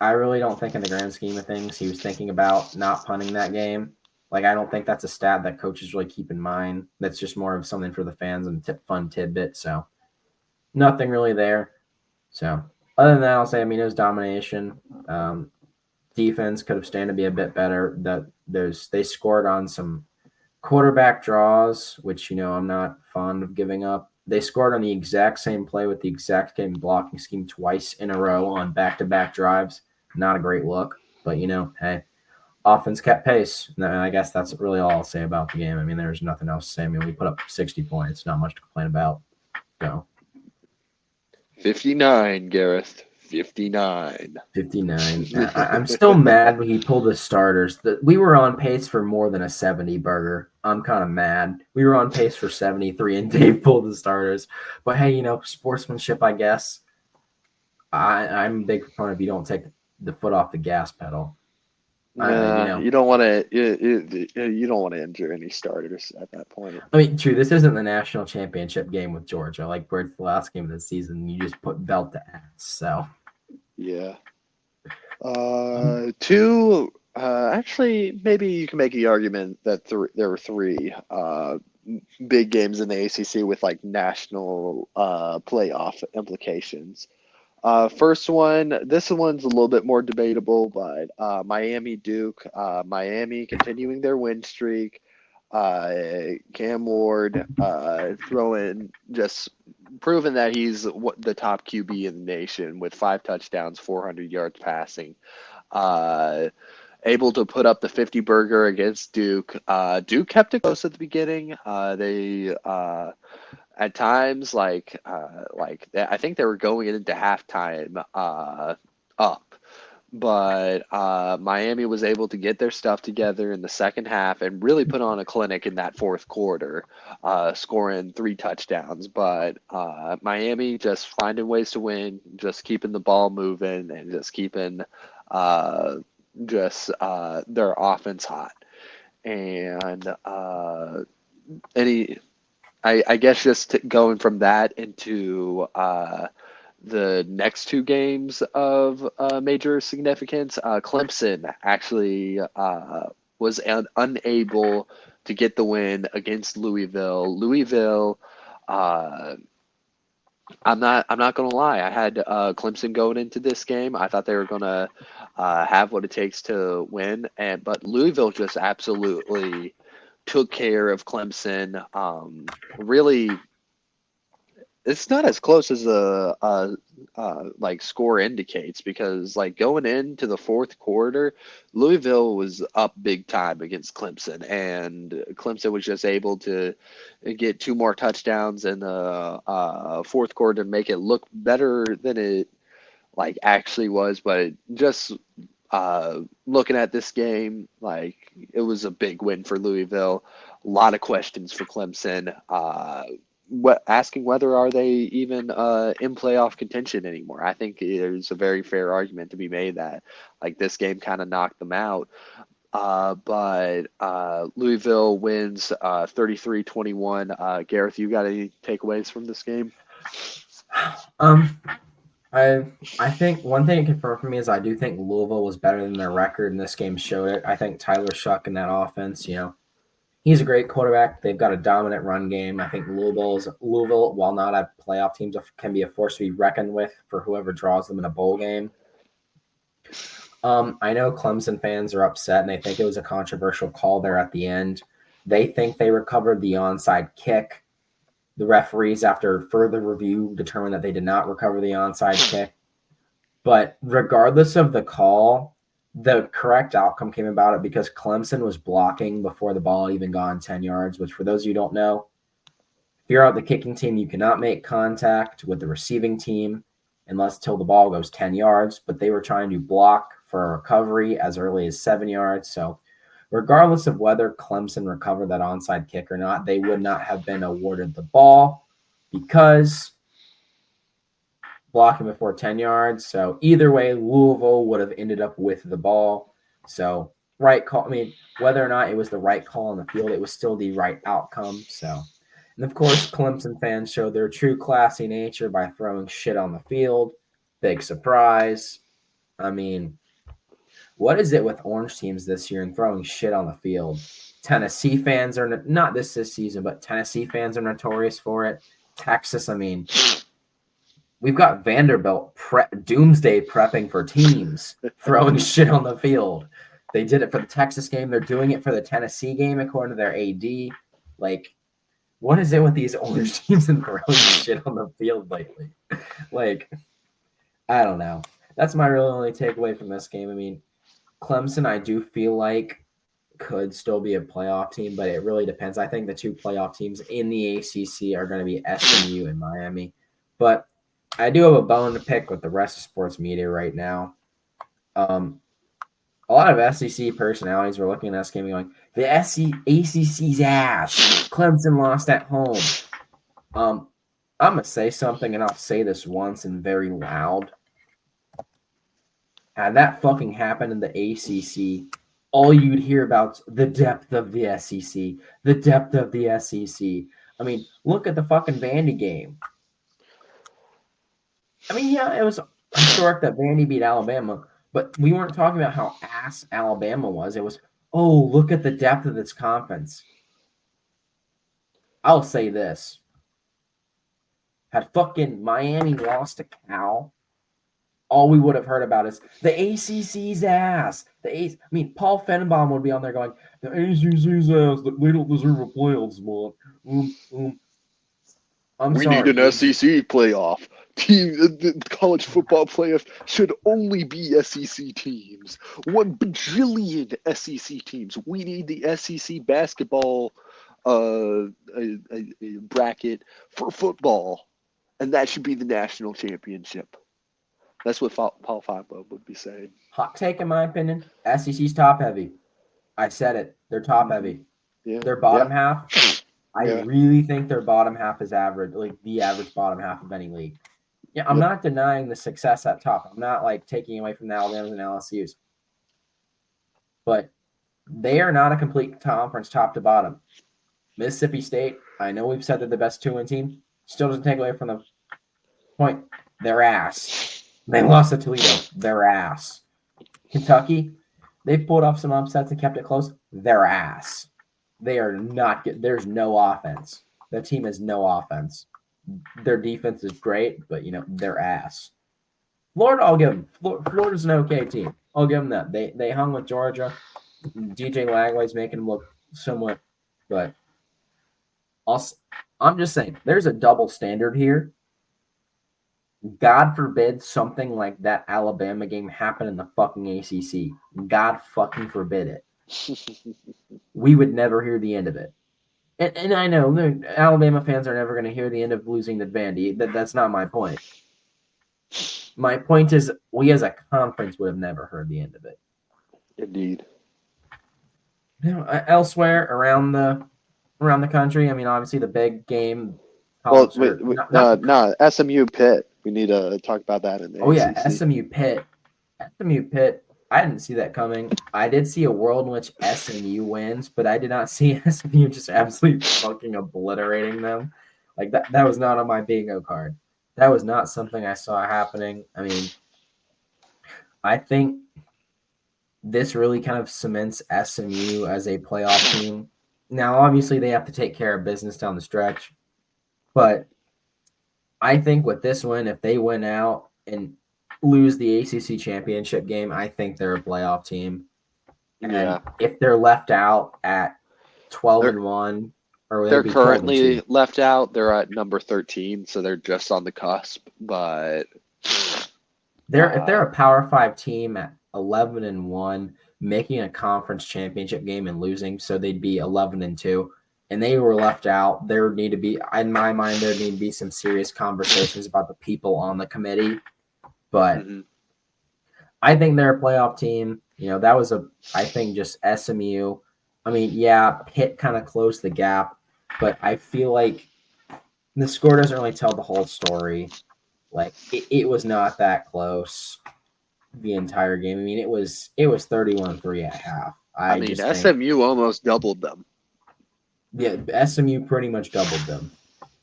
I really don't think in the grand scheme of things he was thinking about not punting that game. Like, I don't think that's a stat that coaches really keep in mind. That's just more of something for the fans and fun tidbit. So nothing really there. So other than that, I'll say, it was domination. Defense could have stand to be a bit better. They scored on some quarterback draws, which I'm not fond of giving up. They scored on the exact same play with the exact same blocking scheme twice in a row on back-to-back drives. Not a great look, but hey, offense kept pace. And I guess that's really all I'll say about the game. There's nothing else to say. We put up 60 points, not much to complain about. So 59, Gareth. 59. 59. I'm still mad when he pulled the starters. We were on pace for more than a 70 burger. I'm kind of mad. We were on pace for 73 and Dave pulled the starters. But hey, sportsmanship, I guess. I'm a big proponent if you don't take the foot off the gas pedal. You don't want to. You don't want to injure any starters at that point. True. This isn't the national championship game with Georgia. Like, where it's the last game of the season, you just put belt to ass. So yeah. Actually, maybe you can make the argument that there were 3 big games in the ACC with like national playoff implications. First one, this one's a little bit more debatable, but Miami Duke, Miami continuing their win streak. Cam Ward throwing, just proven that he's the top QB in the nation with 5 touchdowns, 400 yards passing. Able to put up the 50 burger against Duke. Duke kept it close at the beginning. They at times, I think they were going into halftime up, but Miami was able to get their stuff together in the second half and really put on a clinic in that 4th quarter, scoring 3 touchdowns. But Miami just finding ways to win, just keeping the ball moving and just keeping their offense hot. And I guess just going from that into the next two games of major significance, Clemson actually was unable to get the win against Louisville. Louisville, uh, I'm not gonna lie. I had Clemson going into this game. I thought they were gonna have what it takes to win, but Louisville just absolutely took care of Clemson. Really, it's not as close as the like score indicates, because like going into the fourth quarter, Louisville was up big time against Clemson, and Clemson was just able to get two more touchdowns in the fourth quarter to make it look better than it like actually was. But just looking at this game, like it was a big win for Louisville. A lot of questions for Clemson. Asking whether are they even in playoff contention anymore. I think there's a very fair argument to be made that like this game kind of knocked them out. But Louisville wins 33-21. Gareth, you got any takeaways from this game? Um, I think one thing to confirm for me is I do think Louisville was better than their record, and this game showed it. I think Tyler Shuck in that offense, he's a great quarterback. They've got a dominant run game. I think Louisville, while not a playoff team, can be a force to be reckoned with for whoever draws them in a bowl game. I know Clemson fans are upset, and they think it was a controversial call there at the end. They think they recovered the onside kick. The referees, after further review, determined that they did not recover the onside kick. But regardless of the call, the correct outcome came about it because Clemson was blocking before the ball even gone 10 yards, which for those of you who don't know, if you're out the kicking team, you cannot make contact with the receiving team unless till the ball goes 10 yards. But they were trying to block for a recovery as early as 7 yards. So regardless of whether Clemson recovered that onside kick or not, they would not have been awarded the ball because blocking before 10 yards. So either way, Louisville would have ended up with the ball. So right call. I mean, whether or not it was the right call on the field, it was still the right outcome. So, and of course, Clemson fans showed their true classy nature by throwing shit on the field. Big surprise. I mean, what is it with orange teams this year and throwing shit on the field? Tennessee fans are not this season, but Tennessee fans are notorious for it. Texas, I mean, we've got Vanderbilt doomsday prepping for teams, throwing shit on the field. They did it for the Texas game. They're doing it for the Tennessee game, according to their AD. Like, what is it with these orange teams and throwing shit on the field lately? Like, I don't know. That's my really only takeaway from this game. I mean, Clemson, I do feel like could still be a playoff team, but it really depends. I think the two playoff teams in the ACC are going to be SMU and Miami. But I do have a bone to pick with the rest of sports media right now. A lot of SEC personalities were looking at this game and going, the ACC's ass. Clemson lost at home. I'm going to say something, and I'll say this once and very loud. Had that fucking happened in the ACC, all you'd hear about the depth of the SEC, the depth of the SEC. I mean, look at the fucking Vandy game. I mean, yeah, it was historic that Vandy beat Alabama, but we weren't talking about how ass Alabama was. It was, oh, look at the depth of this conference. I'll say this. Had fucking Miami lost to Cal, all we would have heard about is the ACC's ass. I mean, Paul Fenbaum would be on there going, the ACC's ass, we don't deserve a playoff spot. I'm sorry. We need an SEC playoff. The college football playoff should only be SEC teams. 1 bajillion SEC teams. We need the SEC basketball bracket for football, and that should be the national championship. That's what Paul Feinbaum would be saying. Hot take, in my opinion, SEC's top heavy. I said it. They're top heavy. Yeah. Their bottom half, I really think their bottom half is average, like the average bottom half of any league. Yeah, I'm not denying the success at top. I'm not like taking away from the Alabamas and LSU's. But they are not a complete conference top to bottom. Mississippi State, I know we've said they're the best 2-win team. Still doesn't take away from the point. Their ass. They lost to Toledo. Their ass. Kentucky, they've pulled off some upsets and kept it close. Their ass. They are not good. There's no offense. The team has no offense. Their defense is great, but their ass. Florida, I'll give them. Florida's an okay team. I'll give them that. They hung with Georgia. DJ Lagway's making them look somewhat, but I'm just saying there's a double standard here. God forbid something like that Alabama game happen in the fucking ACC. God fucking forbid it. We would never hear the end of it. And I know Alabama fans are never going to hear the end of losing to Vandy. That's not my point. My point is we as a conference would have never heard the end of it. Indeed. Elsewhere around the country, I mean, obviously the big game. Well, no, SMU Pitt. We need to talk about that in the ACC. Yeah, SMU Pitt. I didn't see that coming. I did see a world in which SMU wins, but I did not see SMU just absolutely fucking obliterating them. Like that was not on my bingo card. That was not something I saw happening. I mean, I think this really kind of cements SMU as a playoff team. Now, obviously, they have to take care of business down the stretch, but I think with this win, if they win out and lose the ACC championship game, I think they're a playoff team. And if they're left out at 12-1, or they're currently left out, they're at number 13, so they're just on the cusp. But if they're a Power 5 team at 11-1, making a conference championship game and losing, so they'd be 11-2. And they were left out. There need to be, in my mind, there need to be some serious conversations about the people on the committee. But I think they're a playoff team. That was I think just SMU. I mean, yeah, Pitt kind of closed the gap, but I feel like the score doesn't really tell the whole story. Like it was not that close the entire game. I mean, it was 31-3 at half. I mean, SMU almost doubled them. Yeah, SMU pretty much doubled them.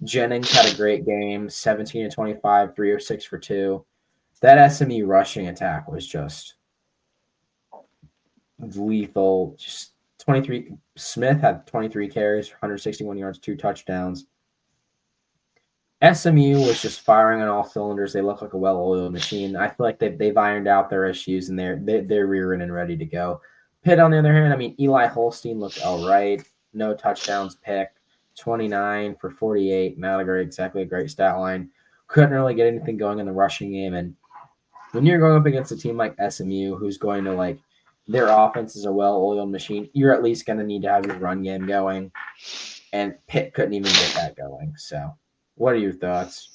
Jennings had a great game, 17-25, 306 for 2. That SMU rushing attack was just lethal. Just 23. Smith had 23 carries, 161 yards, 2 touchdowns. SMU was just firing on all cylinders. They look like a well-oiled machine. I feel like they've ironed out their issues and they're rearing and ready to go. Pitt, on the other hand, I mean, Eli Holstein looked all right. No touchdowns picked. 29 for 48. Not exactly a great stat line. Couldn't really get anything going in the rushing game. And when you're going up against a team like SMU, who's going to their offense is a well-oiled machine, you're at least going to need to have your run game going. And Pitt couldn't even get that going. So, what are your thoughts?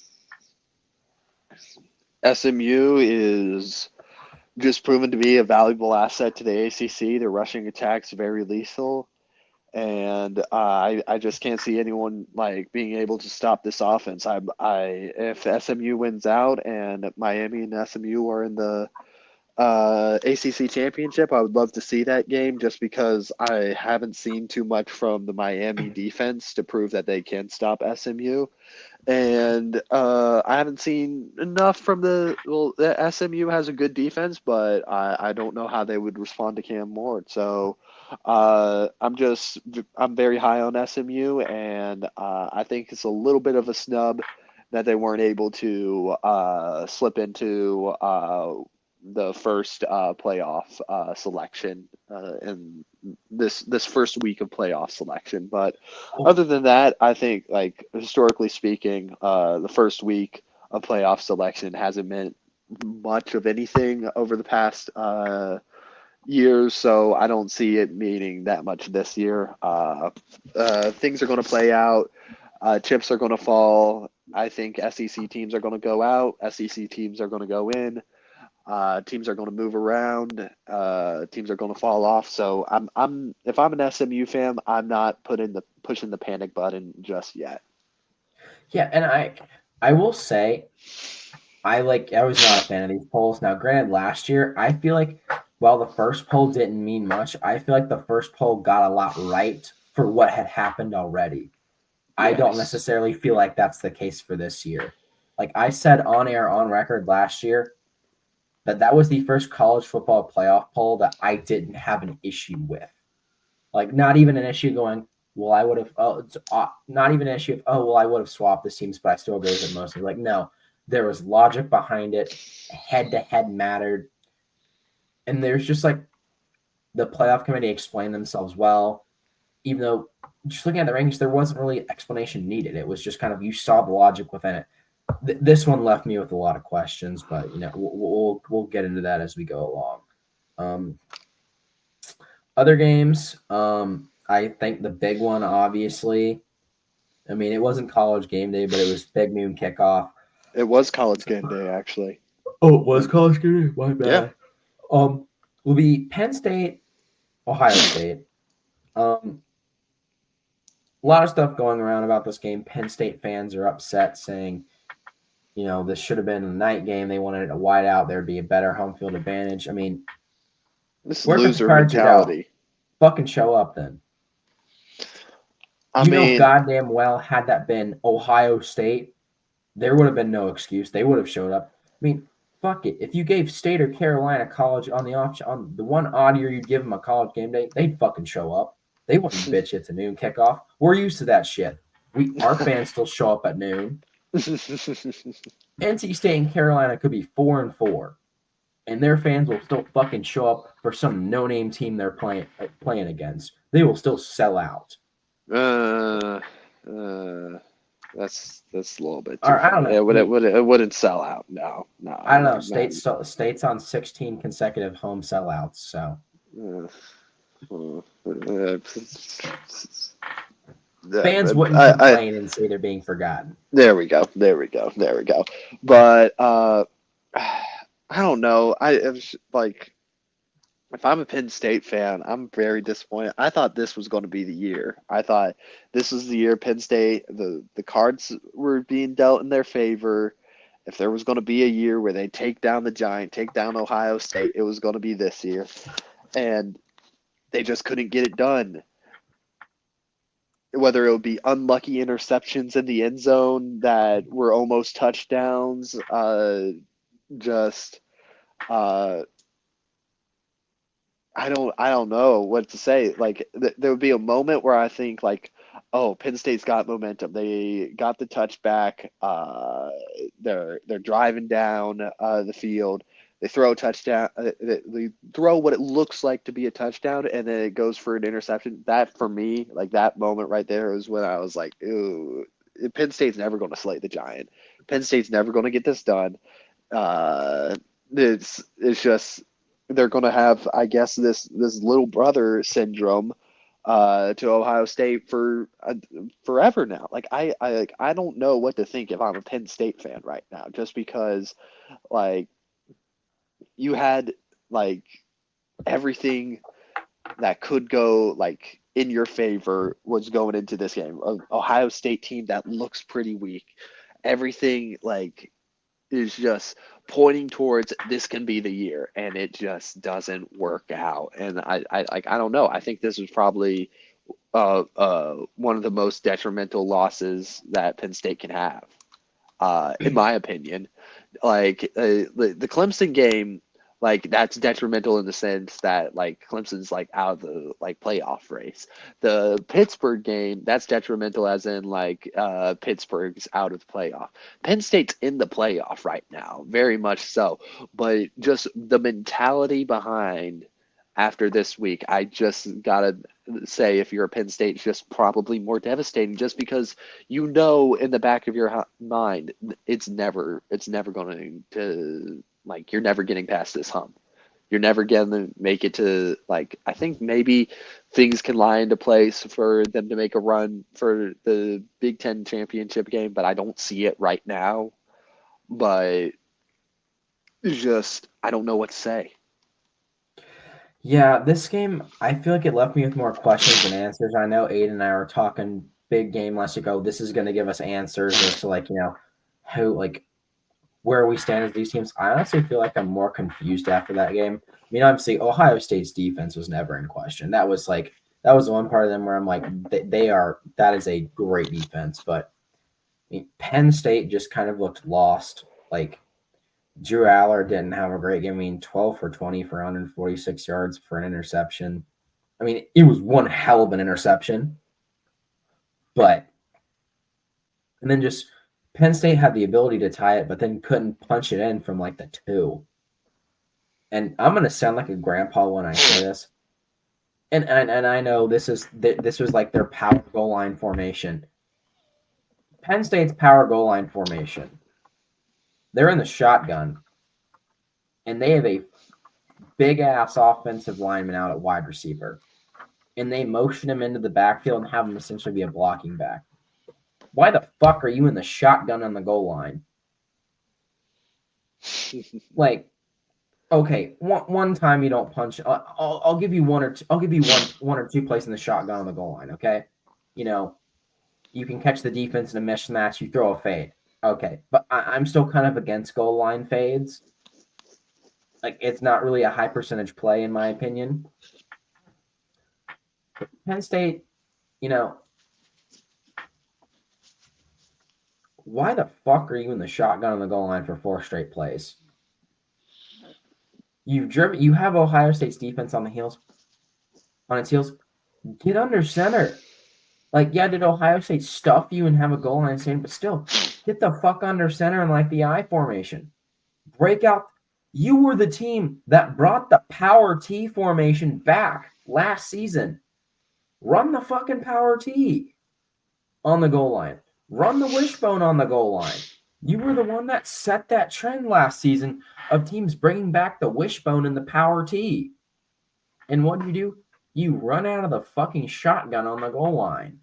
SMU is just proven to be a valuable asset to the ACC. Their rushing attack's very lethal. And I just can't see anyone being able to stop this offense. If SMU wins out and Miami and SMU are in the ACC championship, I would love to see that game just because I haven't seen too much from the Miami defense to prove that they can stop SMU. And I haven't seen enough from the SMU has a good defense, but I don't know how they would respond to Cam Ward. So I'm very high on SMU, and I think it's a little bit of a snub that they weren't able to slip into the first playoff selection in this first week of playoff selection. But other than that, I think historically speaking, the first week of playoff selection hasn't meant much of anything over the past years, so I don't see it meaning that much this year. Things are going to play out. Chips are going to fall. I think SEC teams are going to go out. SEC teams are going to go in. Teams are going to move around. Teams are going to fall off. So if I'm an SMU fan, I'm not pushing the panic button just yet. Yeah, and I will say, I was not a fan of these polls. Now, granted, last year I feel like while the first poll didn't mean much, I feel like the first poll got a lot right for what had happened already. I don't necessarily feel like that's the case for this year. Like I said on air, on record last year, that was the first college football playoff poll that I didn't have an issue with. Like not even an issue going, well, I would have. Oh, it's not even an issue of, oh, well, I would have swapped the teams, but I still agree with it mostly. Like no, there was logic behind it. Head to head mattered, and there's just like the playoff committee explained themselves well, even though just looking at the rankings, there wasn't really explanation needed. It was just kind of you saw the logic within it. This one left me with a lot of questions, but we'll get into that as we go along. Other games, I think the big one, obviously. I mean, it wasn't college game day, but it was big noon kickoff. It was college game day, actually. Oh, it was college game day. My bad. Yeah. Will be Penn State, Ohio State. A lot of stuff going around about this game. Penn State fans are upset, saying, this should have been a night game. They wanted it a wide out. There'd be a better home field advantage. I mean, this is loser mentality. Fucking show up then. I mean, goddamn well, had that been Ohio State, there would have been no excuse. They would have showed up. I mean, fuck it. If you gave State or Carolina college on the one odd year you'd give them a college game day, they'd fucking show up. They wouldn't bitch it's a noon kickoff. We're used to that shit. Our fans still show up at noon. NC State and Carolina could be 4-4, and their fans will still fucking show up for some no-name team they're playing against. They will still sell out. That's a little bit. I don't know. It wouldn't sell out. No. I don't know. State's on 16 consecutive home sellouts. So. Fans wouldn't complain and say they're being forgotten. There we go. But I don't know. I was like, if I'm a Penn State fan, I'm very disappointed. I thought this was going to be the year. I thought this was the year Penn State, the cards were being dealt in their favor. If there was going to be a year where they take down the Giant, take down Ohio State, it was going to be this year. And they just couldn't get it done. Whether it would be unlucky interceptions in the end zone that were almost touchdowns, I don't know what to say. Like there would be a moment where I think like, oh, Penn State's got momentum. They got the touchback. They're driving down the field. They throw a touchdown. They throw what it looks like to be a touchdown, and then it goes for an interception. That for me, like that moment right there, was when I was like, "Ooh, Penn State's never going to slay the Giant. Penn State's never going to get this done." It's just they're going to have, I guess, this little brother syndrome to Ohio State for forever now. Like I don't know what to think if I'm a Penn State fan right now, just because like. You had like everything that could go like in your favor was going into this game. Ohio State team that looks pretty weak. Everything like is just pointing towards this can be the year, and it just doesn't work out. And I don't know. I think this was probably one of the most detrimental losses that Penn State can have, in my opinion. Like the Clemson game, like that's detrimental in the sense that like Clemson's like out of the like playoff race. The Pittsburgh game, that's detrimental as in like Pittsburgh's out of the playoff. Penn State's in the playoff right now, very much so. But just the mentality behind after this week, I just gotta say, if you're a Penn State, it's just probably more devastating, just because in the back of your mind, it's never going to like you're never getting past this hump. You're never going to make it to like I think maybe things can lie into place for them to make a run for the Big Ten championship game, but I don't see it right now. But just I don't know what to say. Yeah, this game, I feel like it left me with more questions than answers. I know Aiden and I were talking big game last week. Oh, this is going to give us answers as to like, where we stand as these teams. I honestly feel like I'm more confused after that game. I mean, obviously, Ohio State's defense was never in question. That was that was the one part of them where I'm like, that is a great defense. But I mean, Penn State just kind of looked lost. Like Drew Aller didn't have a great game. I mean, 12 for 20 for 146 yards for an interception. I mean, it was one hell of an interception. But and then just Penn State had the ability to tie it, but then couldn't punch it in from like the 2. And I'm gonna sound like a grandpa when I say this. And I know this was like their power goal line formation. Penn State's power goal line formation. They're in the shotgun, and they have a big ass offensive lineman out at wide receiver, and they motion him into the backfield and have him essentially be a blocking back. Why the fuck are you in the shotgun on the goal line? Like, okay, one time you don't punch. I'll give you one or two. I'll give you one or two plays in the shotgun on the goal line. Okay, you can catch the defense in a mismatch. You throw a fade. Okay, but I'm still kind of against goal line fades. Like, it's not really a high percentage play in my opinion. But Penn State, why the fuck are you in the shotgun on the goal line for 4 straight plays? You have Ohio State's defense on its heels. Get under center. Like, yeah, did Ohio State stuff you and have a goal line stand? But still, get the fuck under center in like the I formation. Break out. You were the team that brought the power T formation back last season. Run the fucking power T on the goal line. Run the wishbone on the goal line. You were the one that set that trend last season of teams bringing back the wishbone and the power T. And what do? You run out of the fucking shotgun on the goal line.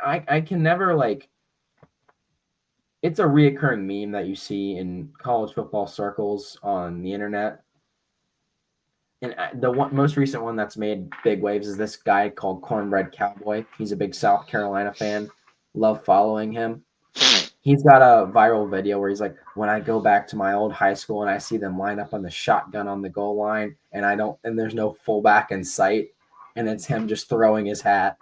I can never, like, it's a reoccurring meme that you see in college football circles on the internet. And the most recent one that's made big waves is this guy called Cornbread Cowboy. He's a big South Carolina fan. Love following him. He's got a viral video where he's like, when I go back to my old high school and I see them line up on the shotgun on the goal line and there's no fullback in sight, and it's him just throwing his hat.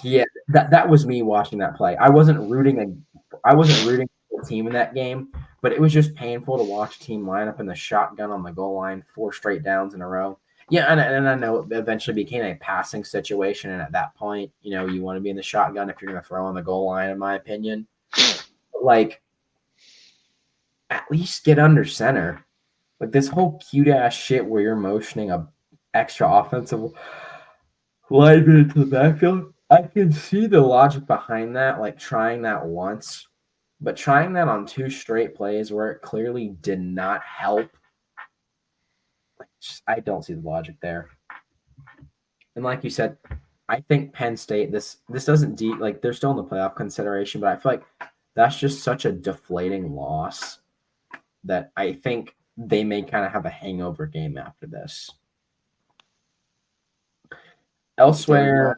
Yeah, that was me watching that play. I wasn't rooting for the team in that game, but it was just painful to watch a team line up in the shotgun on the goal line 4 straight downs in a row. Yeah, and I know it eventually became a passing situation, and at that point, you want to be in the shotgun if you're going to throw on the goal line, in my opinion. But, like, at least get under center. Like, this whole cute-ass shit where you're motioning a extra offensive lineman into the backfield, I can see the logic behind that, like trying that once, but trying that on 2 straight plays where it clearly did not help. I don't see the logic there. And like you said, I think Penn State, this doesn't like they're still in the playoff consideration, but I feel like that's just such a deflating loss that I think they may kind of have a hangover game after this. Elsewhere,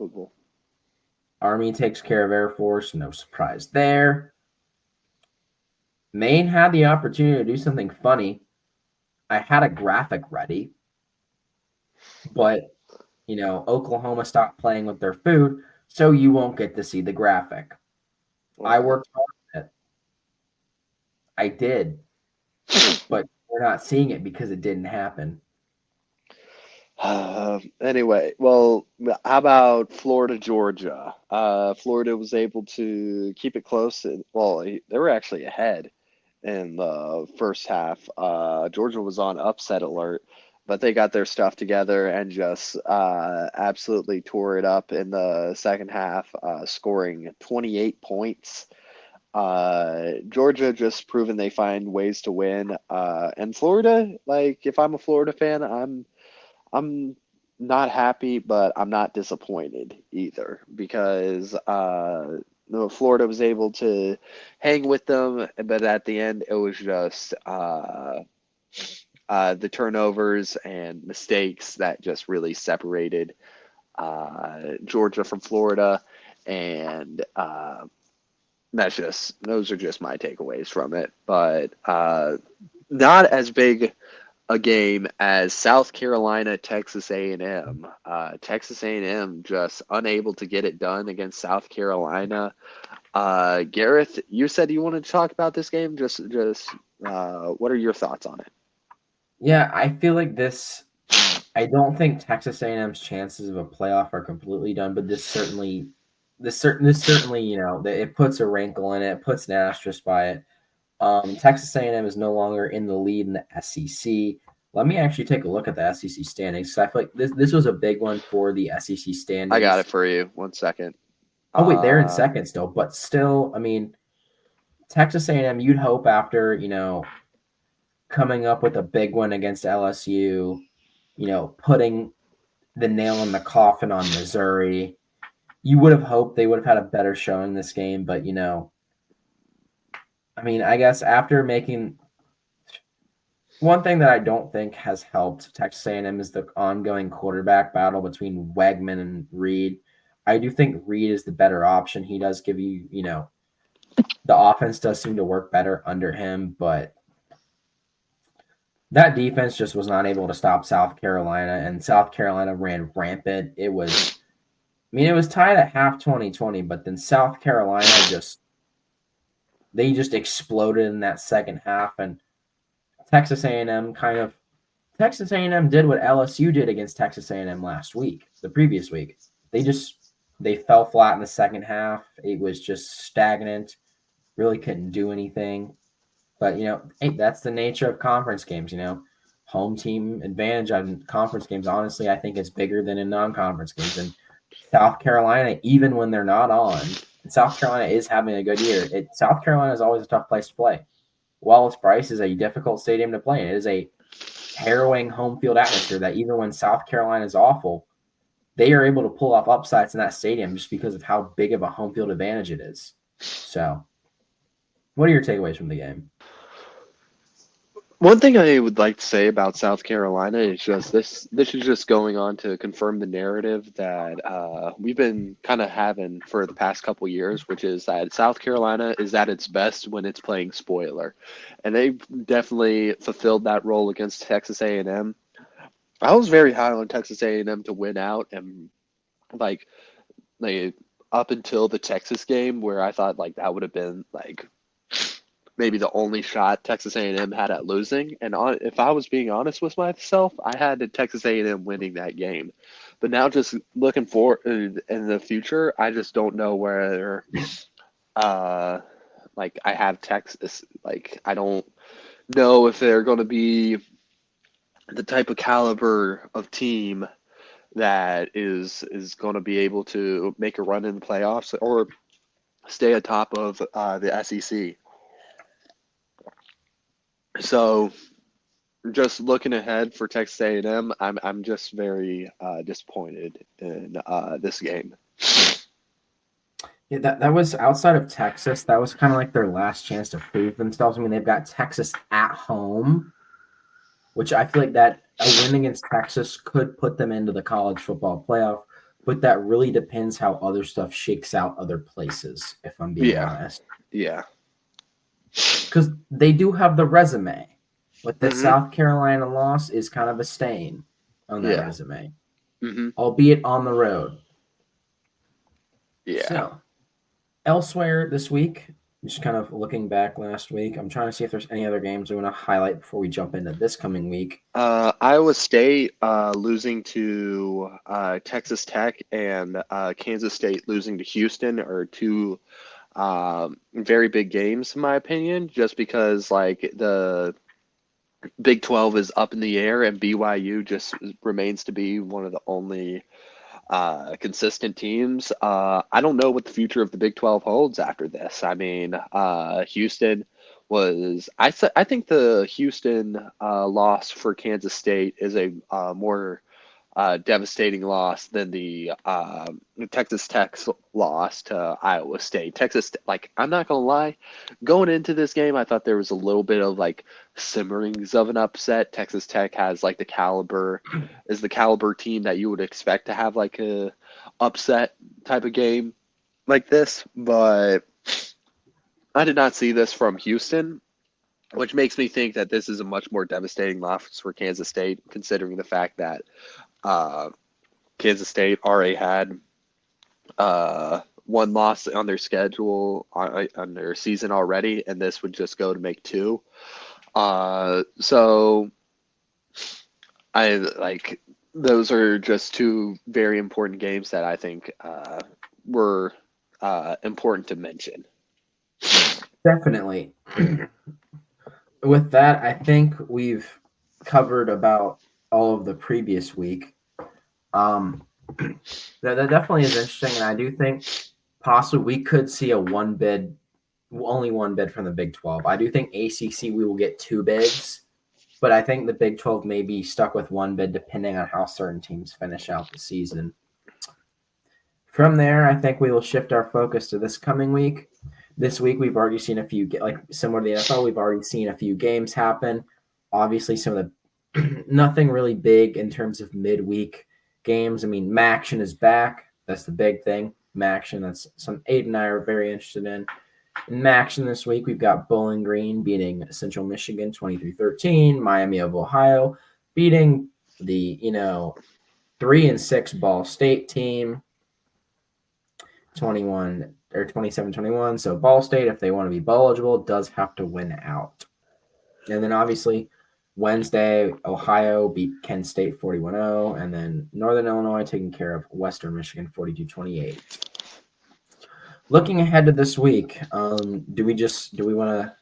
Army takes care of Air Force. No surprise there. Maine had the opportunity to do something funny. I had a graphic ready, but, Oklahoma stopped playing with their food, so you won't get to see the graphic. I worked hard on it. I did, but we're not seeing it because it didn't happen. Anyway, well, how about Florida, Georgia? Florida was able to keep it close. They were actually ahead in the first half. Georgia was on upset alert, but they got their stuff together and just absolutely tore it up in the second half, scoring 28 points. Georgia just proven they find ways to win. And Florida, like, if I'm a Florida fan, I'm not happy, but I'm not disappointed either because Florida was able to hang with them, but at the end it was just the turnovers and mistakes that just really separated Georgia from Florida, and those are just my takeaways from it. But not as big a game as South Carolina, Texas A&M. Texas A&M just unable to get it done against South Carolina. Gareth, you said you wanted to talk about this game. Just what are your thoughts on it? Yeah, I feel like this. I don't think Texas A&M's chances of a playoff are completely done, but this certainly, it puts a wrinkle in it. It puts an asterisk by it. Texas A&M is no longer in the lead in the SEC. Let me actually take a look at the SEC standings. So I feel like this was a big one for the SEC I got it standings. for you. 1 second. Oh wait, they're in Uh, second still, but still, I mean, Texas A&M. You'd hope after coming up with a big one against LSU, putting the nail in the coffin on Missouri. You would have hoped they would have had a better showing this game, but I mean, I guess after making one thing that I don't think has helped Texas A&M is the ongoing quarterback battle between Wegman and Reed. I do think Reed is the better option. He does give you, the offense does seem to work better under him, but that defense just was not able to stop South Carolina, and South Carolina ran rampant. It was tied at half 2020, but then South Carolina just exploded in that second half, and Texas A&M Texas A&M did what LSU did against Texas A&M the previous week. They fell flat in the second half. It was just stagnant. Really couldn't do anything. But hey, that's the nature of conference games. Home team advantage on conference games. Honestly, I think is bigger than in non-conference games. And South Carolina, even when they're not on, and South Carolina is having a good year. South Carolina is always a tough place to play. Wallace Bryce is a difficult stadium to play in. It is a harrowing home field atmosphere that even when South Carolina is awful, they are able to pull off upsides in that stadium just because of how big of a home field advantage it is. So, what are your takeaways from the game? One thing I would like to say about South Carolina is just this. This is just going on to confirm the narrative that we've been kind of having for the past couple years, which is that South Carolina is at its best when it's playing spoiler, and they've definitely fulfilled that role against Texas A&M. I was very high on Texas A&M to win out, and like like up until the Texas game, where I thought like that would have been like maybe the only shot Texas A&M had at losing. And if I was being honest with myself, I had Texas A&M winning that game. But now, just looking forward in the future, I just don't know where. Uh, like I have Texas. Like I don't know if they're going to be the type of caliber of team that is going to be able to make a run in the playoffs or stay atop of the SEC. So just looking ahead for Texas A&M, I'm just very disappointed in this game. Yeah, that was outside of Texas. That was kind of like their last chance to prove themselves. I mean, they've got Texas at home, which I feel like that a win against Texas could put them into the college football playoff, but that really depends how other stuff shakes out other places, if I'm being Yeah, honest. yeah. Because they do have the resume, but the Hmm. South Carolina loss is kind of a stain on that Yeah. resume, Hmm. albeit on the road. Yeah. So, elsewhere this week, just kind of looking back last week, I'm trying to see if there's any other games we want to highlight before we jump into this coming week. Iowa State losing to Texas Tech and Kansas State losing to Houston are two very big games in my opinion, just because like the Big 12 is up in the air and BYU just remains to be one of the only consistent teams. I don't know what the future of the Big 12 holds after this. I mean, Houston I think the Houston loss for Kansas State is a more devastating loss than the Texas Tech loss to Iowa State. Like, I'm not gonna lie, going into this game, I thought there was a little bit of like simmerings of an upset. Texas Tech has like the caliber team that you would expect to have like a upset type of game like this, but I did not see this from Houston. which makes me think that this is a much more devastating loss for Kansas State, considering the fact that uh, Kansas State already had one loss on their schedule on their season already, and this would just go to make two. So I like those are just two very important games that I think were important to mention. Definitely. With that, I think we've covered about all of the previous week. Um, that definitely is interesting, and I do think possibly we could see a one bid, only one bid from the Big 12. I do think ACC we will get two bids, but I think the Big 12 may be stuck with one bid depending on how certain teams finish out the season. From there, I think we will shift our focus to this coming week. This week, we've already seen a few, like similar to the NFL, we've already seen a few games happen. Obviously, some of the nothing really big in terms of midweek games. I mean, Maction is back. That's the big thing. Maction, that's some Aiden and I are very interested in. In Maction this week, we've got Bowling Green beating Central Michigan 23-13, Miami of Ohio beating the 3-6 Ball State team 21 or 27-21. So Ball State, if they want to be bowl eligible, does have to win out. And then obviously Wednesday, Ohio beat Kent State 41-0, and then Northern Illinois taking care of Western Michigan 42-28. Looking ahead to this week, do we want to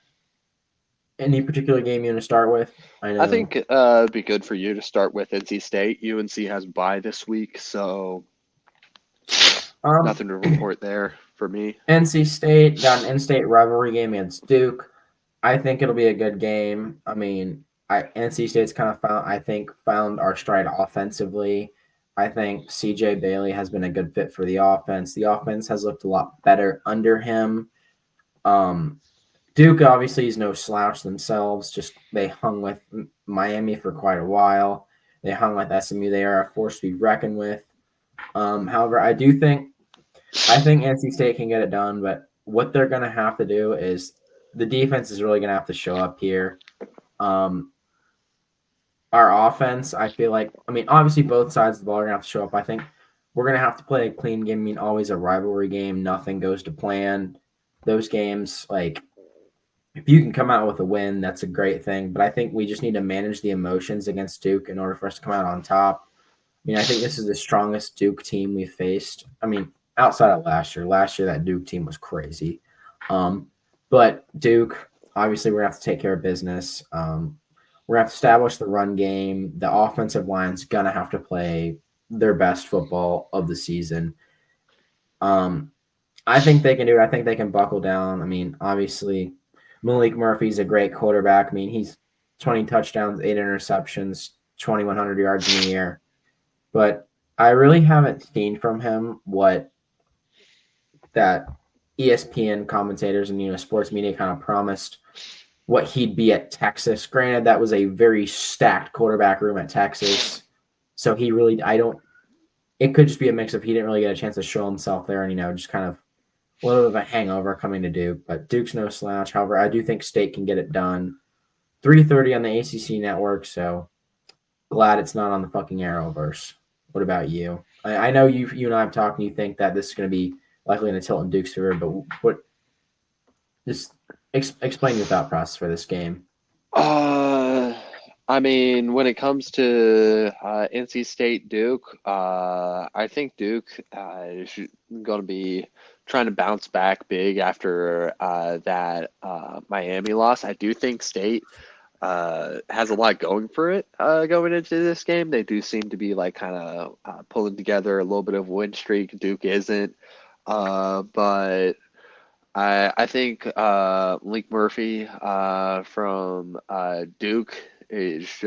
any particular game you want to start with? I know. I think it'd be good for you to start with NC State. UNC has bye this week, so nothing to report there for me. NC State got an in-state rivalry game against Duke. I think it'll be a good game. I mean, NC State's kind of found our stride offensively. I think CJ Bailey has been a good fit for the offense. The offense has looked a lot better under him. Duke obviously is no slouch themselves. Just they hung with Miami for quite a while. They hung with SMU. They are a force to be reckoned with. However, I think NC State can get it done, but what they're going to have to do is the defense is really going to have to show up here. Our offense, I feel like, I mean, obviously both sides of the ball are going to have to show up. I think we're going to have to play a clean game. I mean, always a rivalry game. Nothing goes to plan. Those games, like, if you can come out with a win, that's a great thing. But I think we just need to manage the emotions against Duke in order for us to come out on top. I mean, I think this is the strongest Duke team we've faced. I mean, outside of last year. Last year, that Duke team was crazy. But Duke, obviously, we're going to have to take care of business. We're going to have to establish the run game. The offensive line's going to have to play their best football of the season. I think they can do it. I think they can buckle down. I mean, obviously, Malik Murphy's a great quarterback. I mean, he's 20 touchdowns, 8 interceptions, 2,100 yards in the air. But I really haven't seen from him what that ESPN commentators and sports media kind of promised what he'd be at Texas. Granted, that was a very stacked quarterback room at Texas. So it could just be a mix of he didn't really get a chance to show himself there and, just kind of a little bit of a hangover coming to Duke. But Duke's no slouch. However, I do think State can get it done. 3:30 on the ACC network, so glad it's not on the fucking Arrowverse. What about you? I know you and I have talked and you think that this is going to be likely in a tilt in Duke's favor, but just explain your thought process for this game. I mean, when it comes to NC State Duke, I think Duke is going to be trying to bounce back big after that Miami loss. I do think State has a lot going for it going into this game. They do seem to be like kind of pulling together a little bit of a win streak. Duke isn't, but I think Malik Murphy from Duke is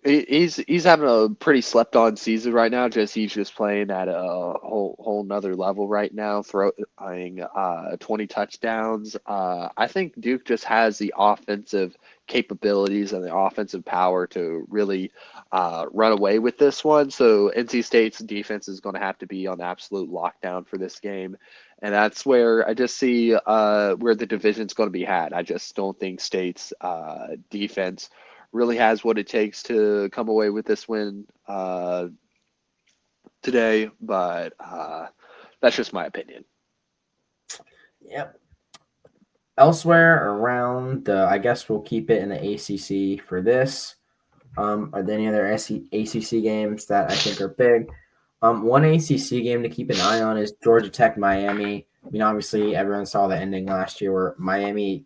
He's having a pretty slept on season right now. He's just playing at a whole nother level right now, throwing 20 touchdowns. I think Duke just has the offensive capabilities and the offensive power to really run away with this one. So NC State's defense is going to have to be on absolute lockdown for this game. And that's where I just see where the division's going to be had. I just don't think State's defense really has what it takes to come away with this win today, but that's just my opinion. Yep. Elsewhere around the, I guess we'll keep it in the ACC for this. Are there any other ACC games that I think are big? One ACC game to keep an eye on is Georgia Tech Miami. I mean, obviously, everyone saw the ending last year where Miami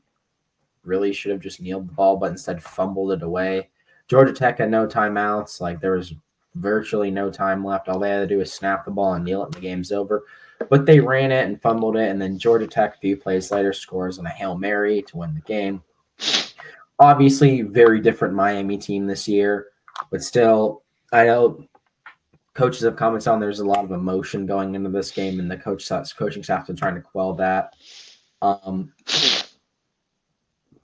really should have just kneeled the ball, but instead fumbled it away. Georgia Tech had no timeouts. Like, there was virtually no time left. All they had to do was snap the ball and kneel it, and the game's over. But they ran it and fumbled it, and then Georgia Tech, a few plays later, scores on a Hail Mary to win the game. Obviously, very different Miami team this year, but still, I know coaches have commented on there's a lot of emotion going into this game, and the coaching staff is trying to quell that.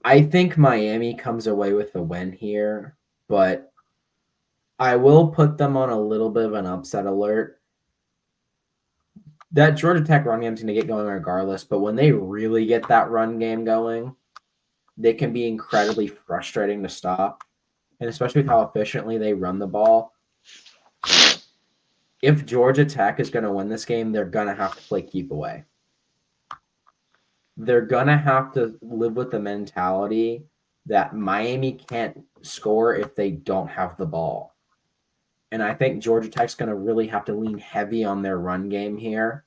I think Miami comes away with the win here, but I will put them on a little bit of an upset alert. That Georgia Tech run game is going to get going regardless, but when they really get that run game going, they can be incredibly frustrating to stop, and especially with how efficiently they run the ball. If Georgia Tech is going to win this game, they're going to have to play keep away. They're going to have to live with the mentality that Miami can't score if they don't have the ball. And I think Georgia Tech's going to really have to lean heavy on their run game here,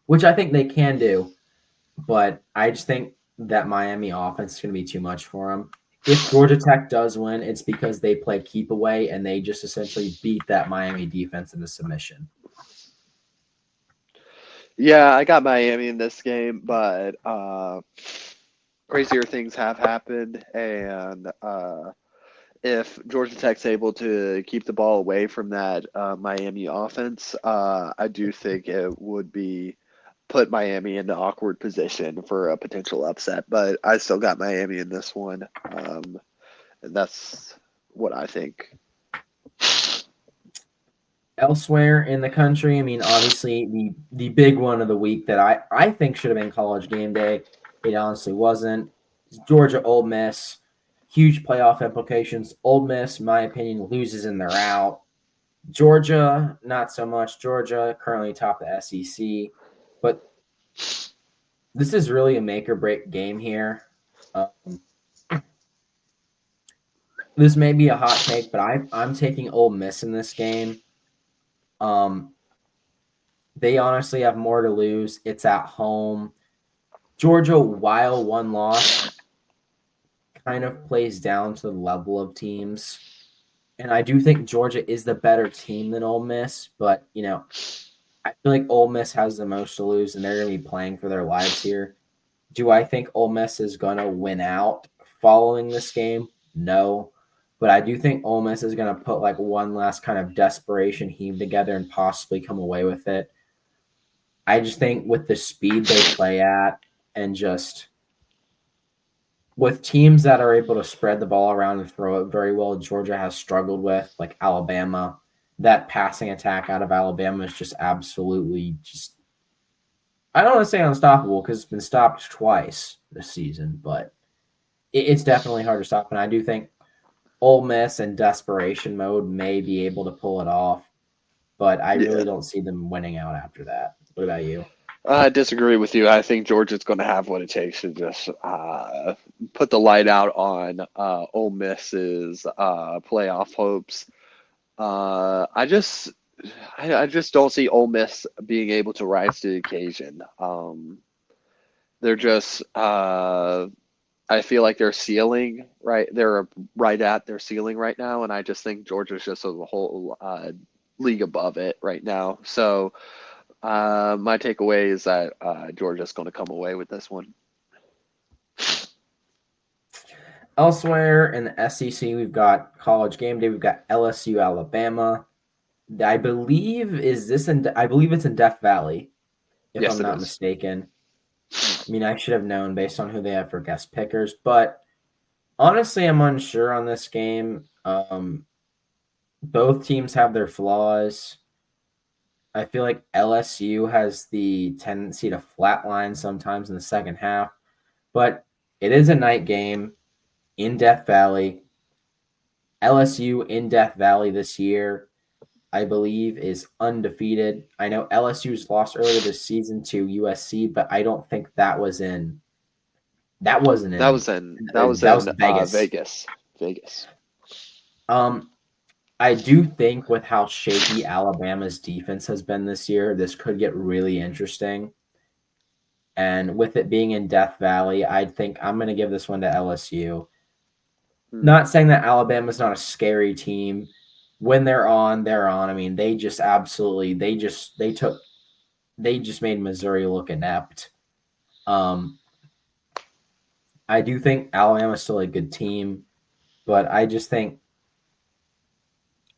which I think they can do. But I just think that Miami offense is going to be too much for them. If Georgia Tech does win, it's because they play keep away and they just essentially beat that Miami defense into submission. Yeah, I got Miami in this game, but crazier things have happened, and if Georgia Tech's able to keep the ball away from that Miami offense, I do think it would be put Miami in an awkward position for a potential upset. But I still got Miami in this one, and that's what I think. Elsewhere in the country, I mean, obviously the big one of the week that I think should have been College Game Day, it honestly wasn't. It's Georgia Ole Miss, huge playoff implications. Ole Miss, in my opinion, loses and they're out. Georgia, not so much. Georgia currently top the SEC, but this is really a make or break game here. This may be a hot take, but I'm taking Ole Miss in this game. They honestly have more to lose. It's at home. Georgia, while one loss, kind of plays down to the level of teams. And I do think Georgia is the better team than Ole Miss, but, you know, I feel like Ole Miss has the most to lose, and they're going to be playing for their lives here. Do I think Ole Miss is going to win out following this game? No. But I do think Ole Miss is going to put like one last kind of desperation heave together and possibly come away with it. I just think with the speed they play at and just with teams that are able to spread the ball around and throw it very well, Georgia has struggled with, like Alabama. That passing attack out of Alabama is just absolutely just, I don't want to say unstoppable because it's been stopped twice this season, but it's definitely hard to stop. And I do think Ole Miss in desperation mode may be able to pull it off, but I really don't see them winning out after that. What about you? I disagree with you. I think Georgia's going to have what it takes to just put the light out on Ole Miss's playoff hopes. I just don't see Ole Miss being able to rise to the occasion. They're just I feel like their ceiling, right? They're right at their ceiling right now, and I just think Georgia's just a whole league above it right now. So my takeaway is that Georgia's going to come away with this one. Elsewhere in the SEC, we've got College Game Day. We've got LSU, Alabama. I believe I believe it's in Death Valley, if Yes, I'm it not is. mistaken. I mean, I should have known based on who they have for guest pickers, but honestly, I'm unsure on this game. Both teams have their flaws. I feel like LSU has the tendency to flatline sometimes in the second half, but it is a night game in Death Valley. LSU in Death Valley this year, I believe, is undefeated. I know LSU's lost earlier this season to USC, but I don't think that wasn't in That was that was in in Vegas. Vegas. Vegas. Um, I do think with how shaky Alabama's defense has been this year, this could get really interesting. And with it being in Death Valley, I think I'm going to give this one to LSU. Hmm. Not saying that Alabama's not a scary team. When they're on, they're on. I mean, they just absolutely they just made Missouri look inept. Um, I do think Alabama's still a good team, but I just think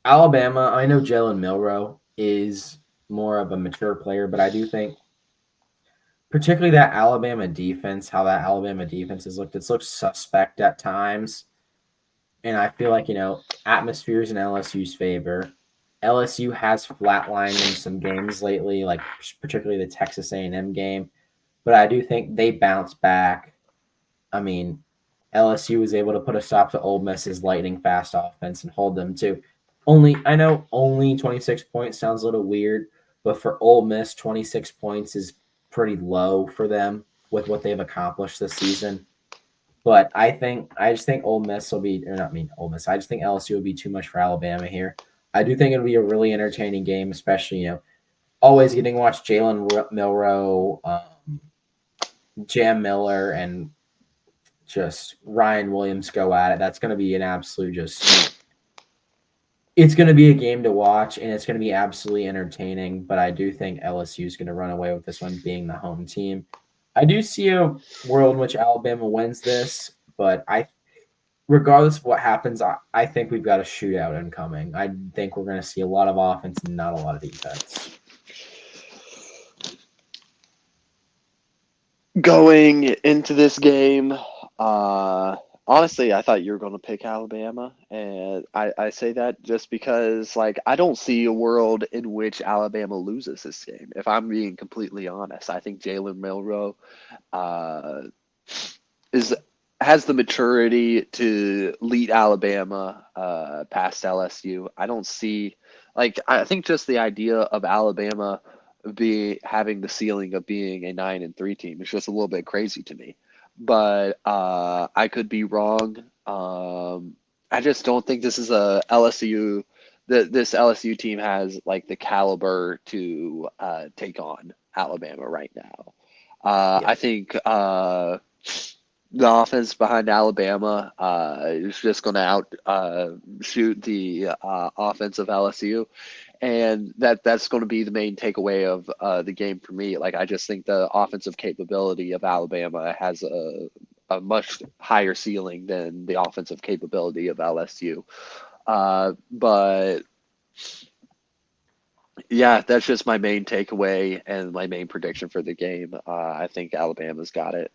Alabama. I know Jalen Milroe is more of a mature player, but I do think particularly that Alabama defense, how that Alabama defense has looked, it's looked suspect at times. And I feel like, atmosphere is in LSU's favor. LSU has flatlined in some games lately, like particularly the Texas A&M game, but I do think they bounce back. I mean, LSU was able to put a stop to Ole Miss's lightning fast offense and hold them to only 26 points sounds a little weird, but for Ole Miss, 26 points is pretty low for them with what they've accomplished this season. But I just think Ole Miss will be, or not mean Ole Miss. I just think LSU will be too much for Alabama here. I do think it'll be a really entertaining game, especially always getting to watch Jalen Milroe, Jam Miller, and just Ryan Williams go at it. That's going to be an absolute just. It's going to be a game to watch, and it's going to be absolutely entertaining. But I do think LSU is going to run away with this one, being the home team. I do see a world in which Alabama wins this, but regardless of what happens, I think we've got a shootout incoming. I think we're going to see a lot of offense and not a lot of defense. Going into this game, honestly, I thought you were going to pick Alabama, and I say that just because, like, I don't see a world in which Alabama loses this game. If I'm being completely honest, I think Jalen Milroe uh, is has the maturity to lead Alabama past LSU. I don't see like I think just the idea of Alabama be having the ceiling of being a 9-3 team is just a little bit crazy to me. But I could be wrong. I just don't think this is a LSU. This LSU team has like the caliber to take on Alabama right now. Yeah. I think the offense behind Alabama is just going to out shoot the offense of LSU, and that's going to be the main takeaway of the game for me. Like I just think the offensive capability of Alabama has a much higher ceiling than the offensive capability of LSU. But yeah, that's just my main takeaway and my main prediction for the game. I think Alabama's got it.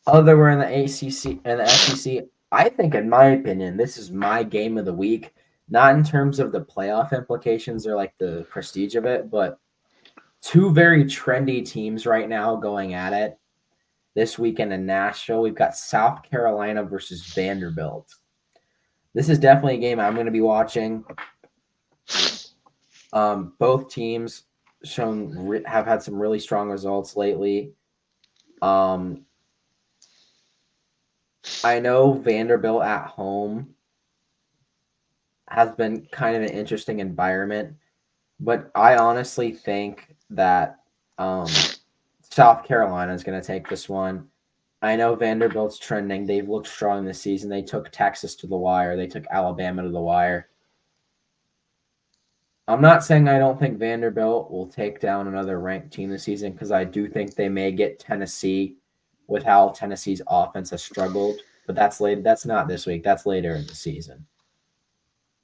Other we're in the ACC and the SEC, I think, in my opinion, this is my game of the week. Not in terms of the playoff implications or like the prestige of it, but two very trendy teams right now going at it this weekend in Nashville. We've got South Carolina versus Vanderbilt. This is definitely a game I'm going to be watching. Both teams have had some really strong results lately. I know Vanderbilt at home has been kind of an interesting environment, but I honestly think that South Carolina is going to take this one. I know Vanderbilt's trending. They've looked strong this season. They took Texas to the wire. They took Alabama to the wire. I'm not saying I don't think Vanderbilt will take down another ranked team this season because I do think they may get Tennessee with how Tennessee's offense has struggled. But that's later. That's not this week. That's later in the season.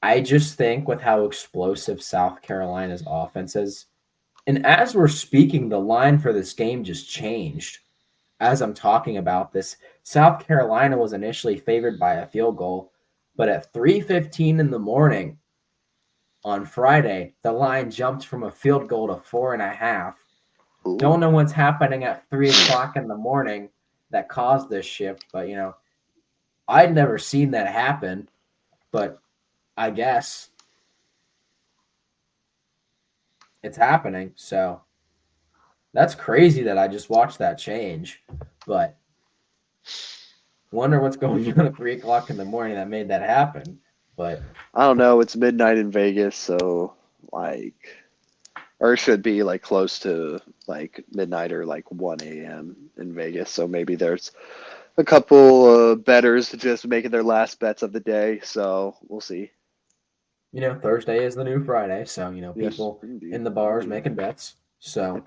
I just think with how explosive South Carolina's offense is, and as we're speaking, the line for this game just changed. As I'm talking about this, South Carolina was initially favored by a field goal, but at 3:15 in the morning on Friday, the line jumped from a field goal to 4.5. Don't Ooh. know what's happening at 3 o'clock in the morning that caused this shift, but I'd never seen that happen, but I guess it's happening. So that's crazy that I just watched that change, but wonder what's going on at 3 o'clock in the morning that made that happen. But I don't know. It's midnight in Vegas, so like, or it should be like close to like midnight or like 1 a.m. in Vegas. So maybe there's a couple betters just making their last bets of the day. So we'll see. Thursday is the new Friday, so Yes, people indeed, in the bars indeed. making bets. So,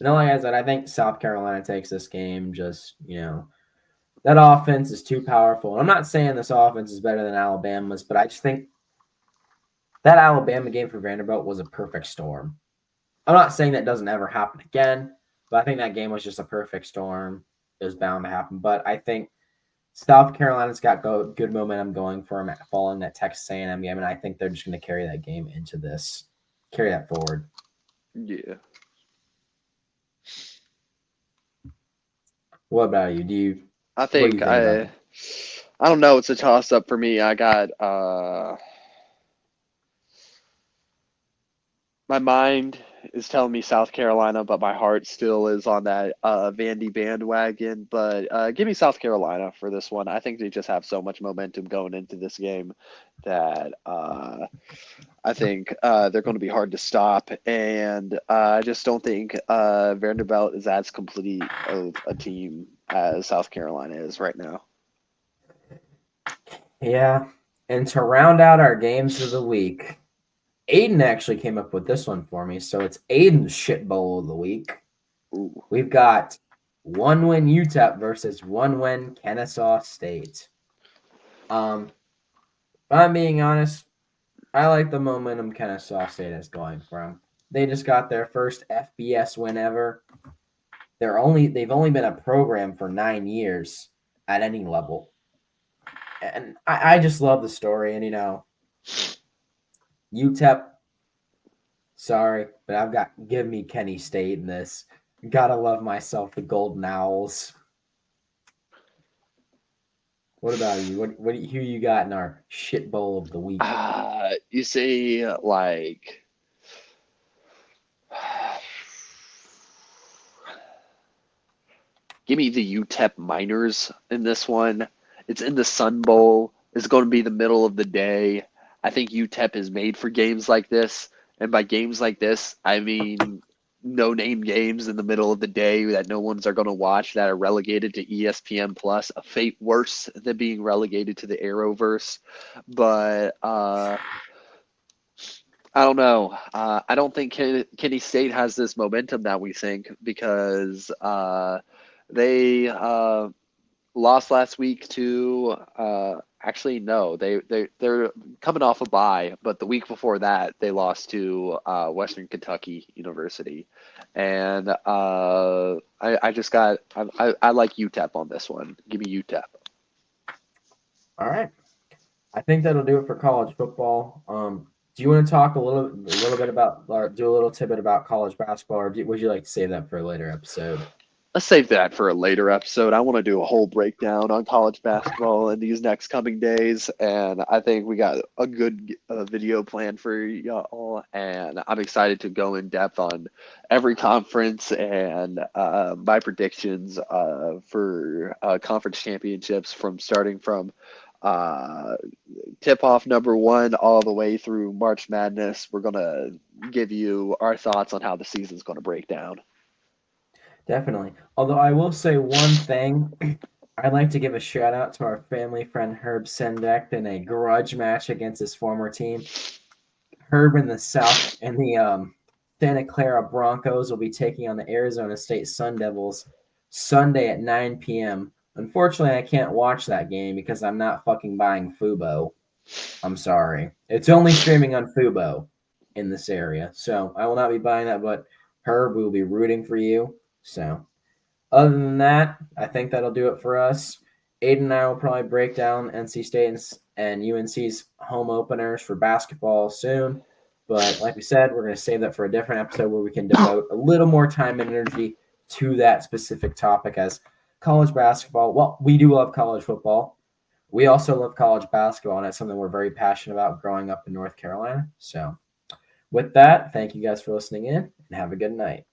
like I said, I think South Carolina takes this game. Just that offense is too powerful. And I'm not saying this offense is better than Alabama's, but I just think that Alabama game for Vanderbilt was a perfect storm. I'm not saying that doesn't ever happen again, but I think that game was just a perfect storm. It was bound to happen. But I think South Carolina's got good momentum going for them following that Texas A&M game, and I think they're just going to carry that game into this, carry that forward. Yeah. What about you? I What do you think think about I it? I don't know. It's a toss up for me. I got my mind is telling me South Carolina, but my heart still is on that Vandy bandwagon. But give me South Carolina for this one. I think they just have so much momentum going into this game that I think they're going to be hard to stop. And I just don't think Vanderbilt is as complete of a team as South Carolina is right now. Yeah, and to round out our games of the week, Aiden actually came up with this one for me, so it's Aiden's shit bowl of the week. Ooh. We've got one win UTEP versus one win Kennesaw State. If I'm being honest, I like the momentum Kennesaw State is going from. They just got their first FBS win ever. They've only been a program for 9 years at any level. And I just love the story. And UTEP, sorry, but give me Kenny State in this. Gotta love myself the Golden Owls. What about you? Who you got in our shit bowl of the week? You see, like, give me the UTEP Miners in this one. It's in the Sun Bowl. It's going to be the middle of the day. I think UTEP is made for games like this. And by games like this, I mean no name games in the middle of the day that no one's are going to watch that are relegated to ESPN Plus, a fate worse than being relegated to the Arrowverse. But I don't know. I don't think Kenny State has this momentum that we think because they lost last week to actually no they're coming off a bye, but the week before that they lost to Western Kentucky University, and I just got I like UTEP on this one. Give me UTEP. All right. I think that'll do it for college football. Do you want to talk a little bit about, or do a little tidbit about college basketball, or would you like to save that for a later episode? Let's save that for a later episode. I want to do a whole breakdown on college basketball in these next coming days, and I think we got a good video plan for y'all. And I'm excited to go in depth on every conference and my predictions for conference championships from starting from uh, tip off number one all the way through March Madness. We're gonna give you our thoughts on how the season's gonna break down. Definitely. Although I will say one thing, I'd like to give a shout out to our family friend Herb Sendek in a grudge match against his former team. Herb in the South and the Santa Clara Broncos will be taking on the Arizona State Sun Devils Sunday at 9 p.m. Unfortunately, I can't watch that game because I'm not fucking buying Fubo. I'm sorry. It's only streaming on Fubo in this area. So I will not be buying that, but Herb, we will be rooting for you. So other than that, I think that'll do it for us. Aiden and I will probably break down NC State and UNC's home openers for basketball soon. But like we said, we're going to save that for a different episode where we can devote a little more time and energy to that specific topic as college basketball. Well, we do love college football. We also love college basketball, and it's something we're very passionate about growing up in North Carolina. So with that, thank you guys for listening in and have a good night.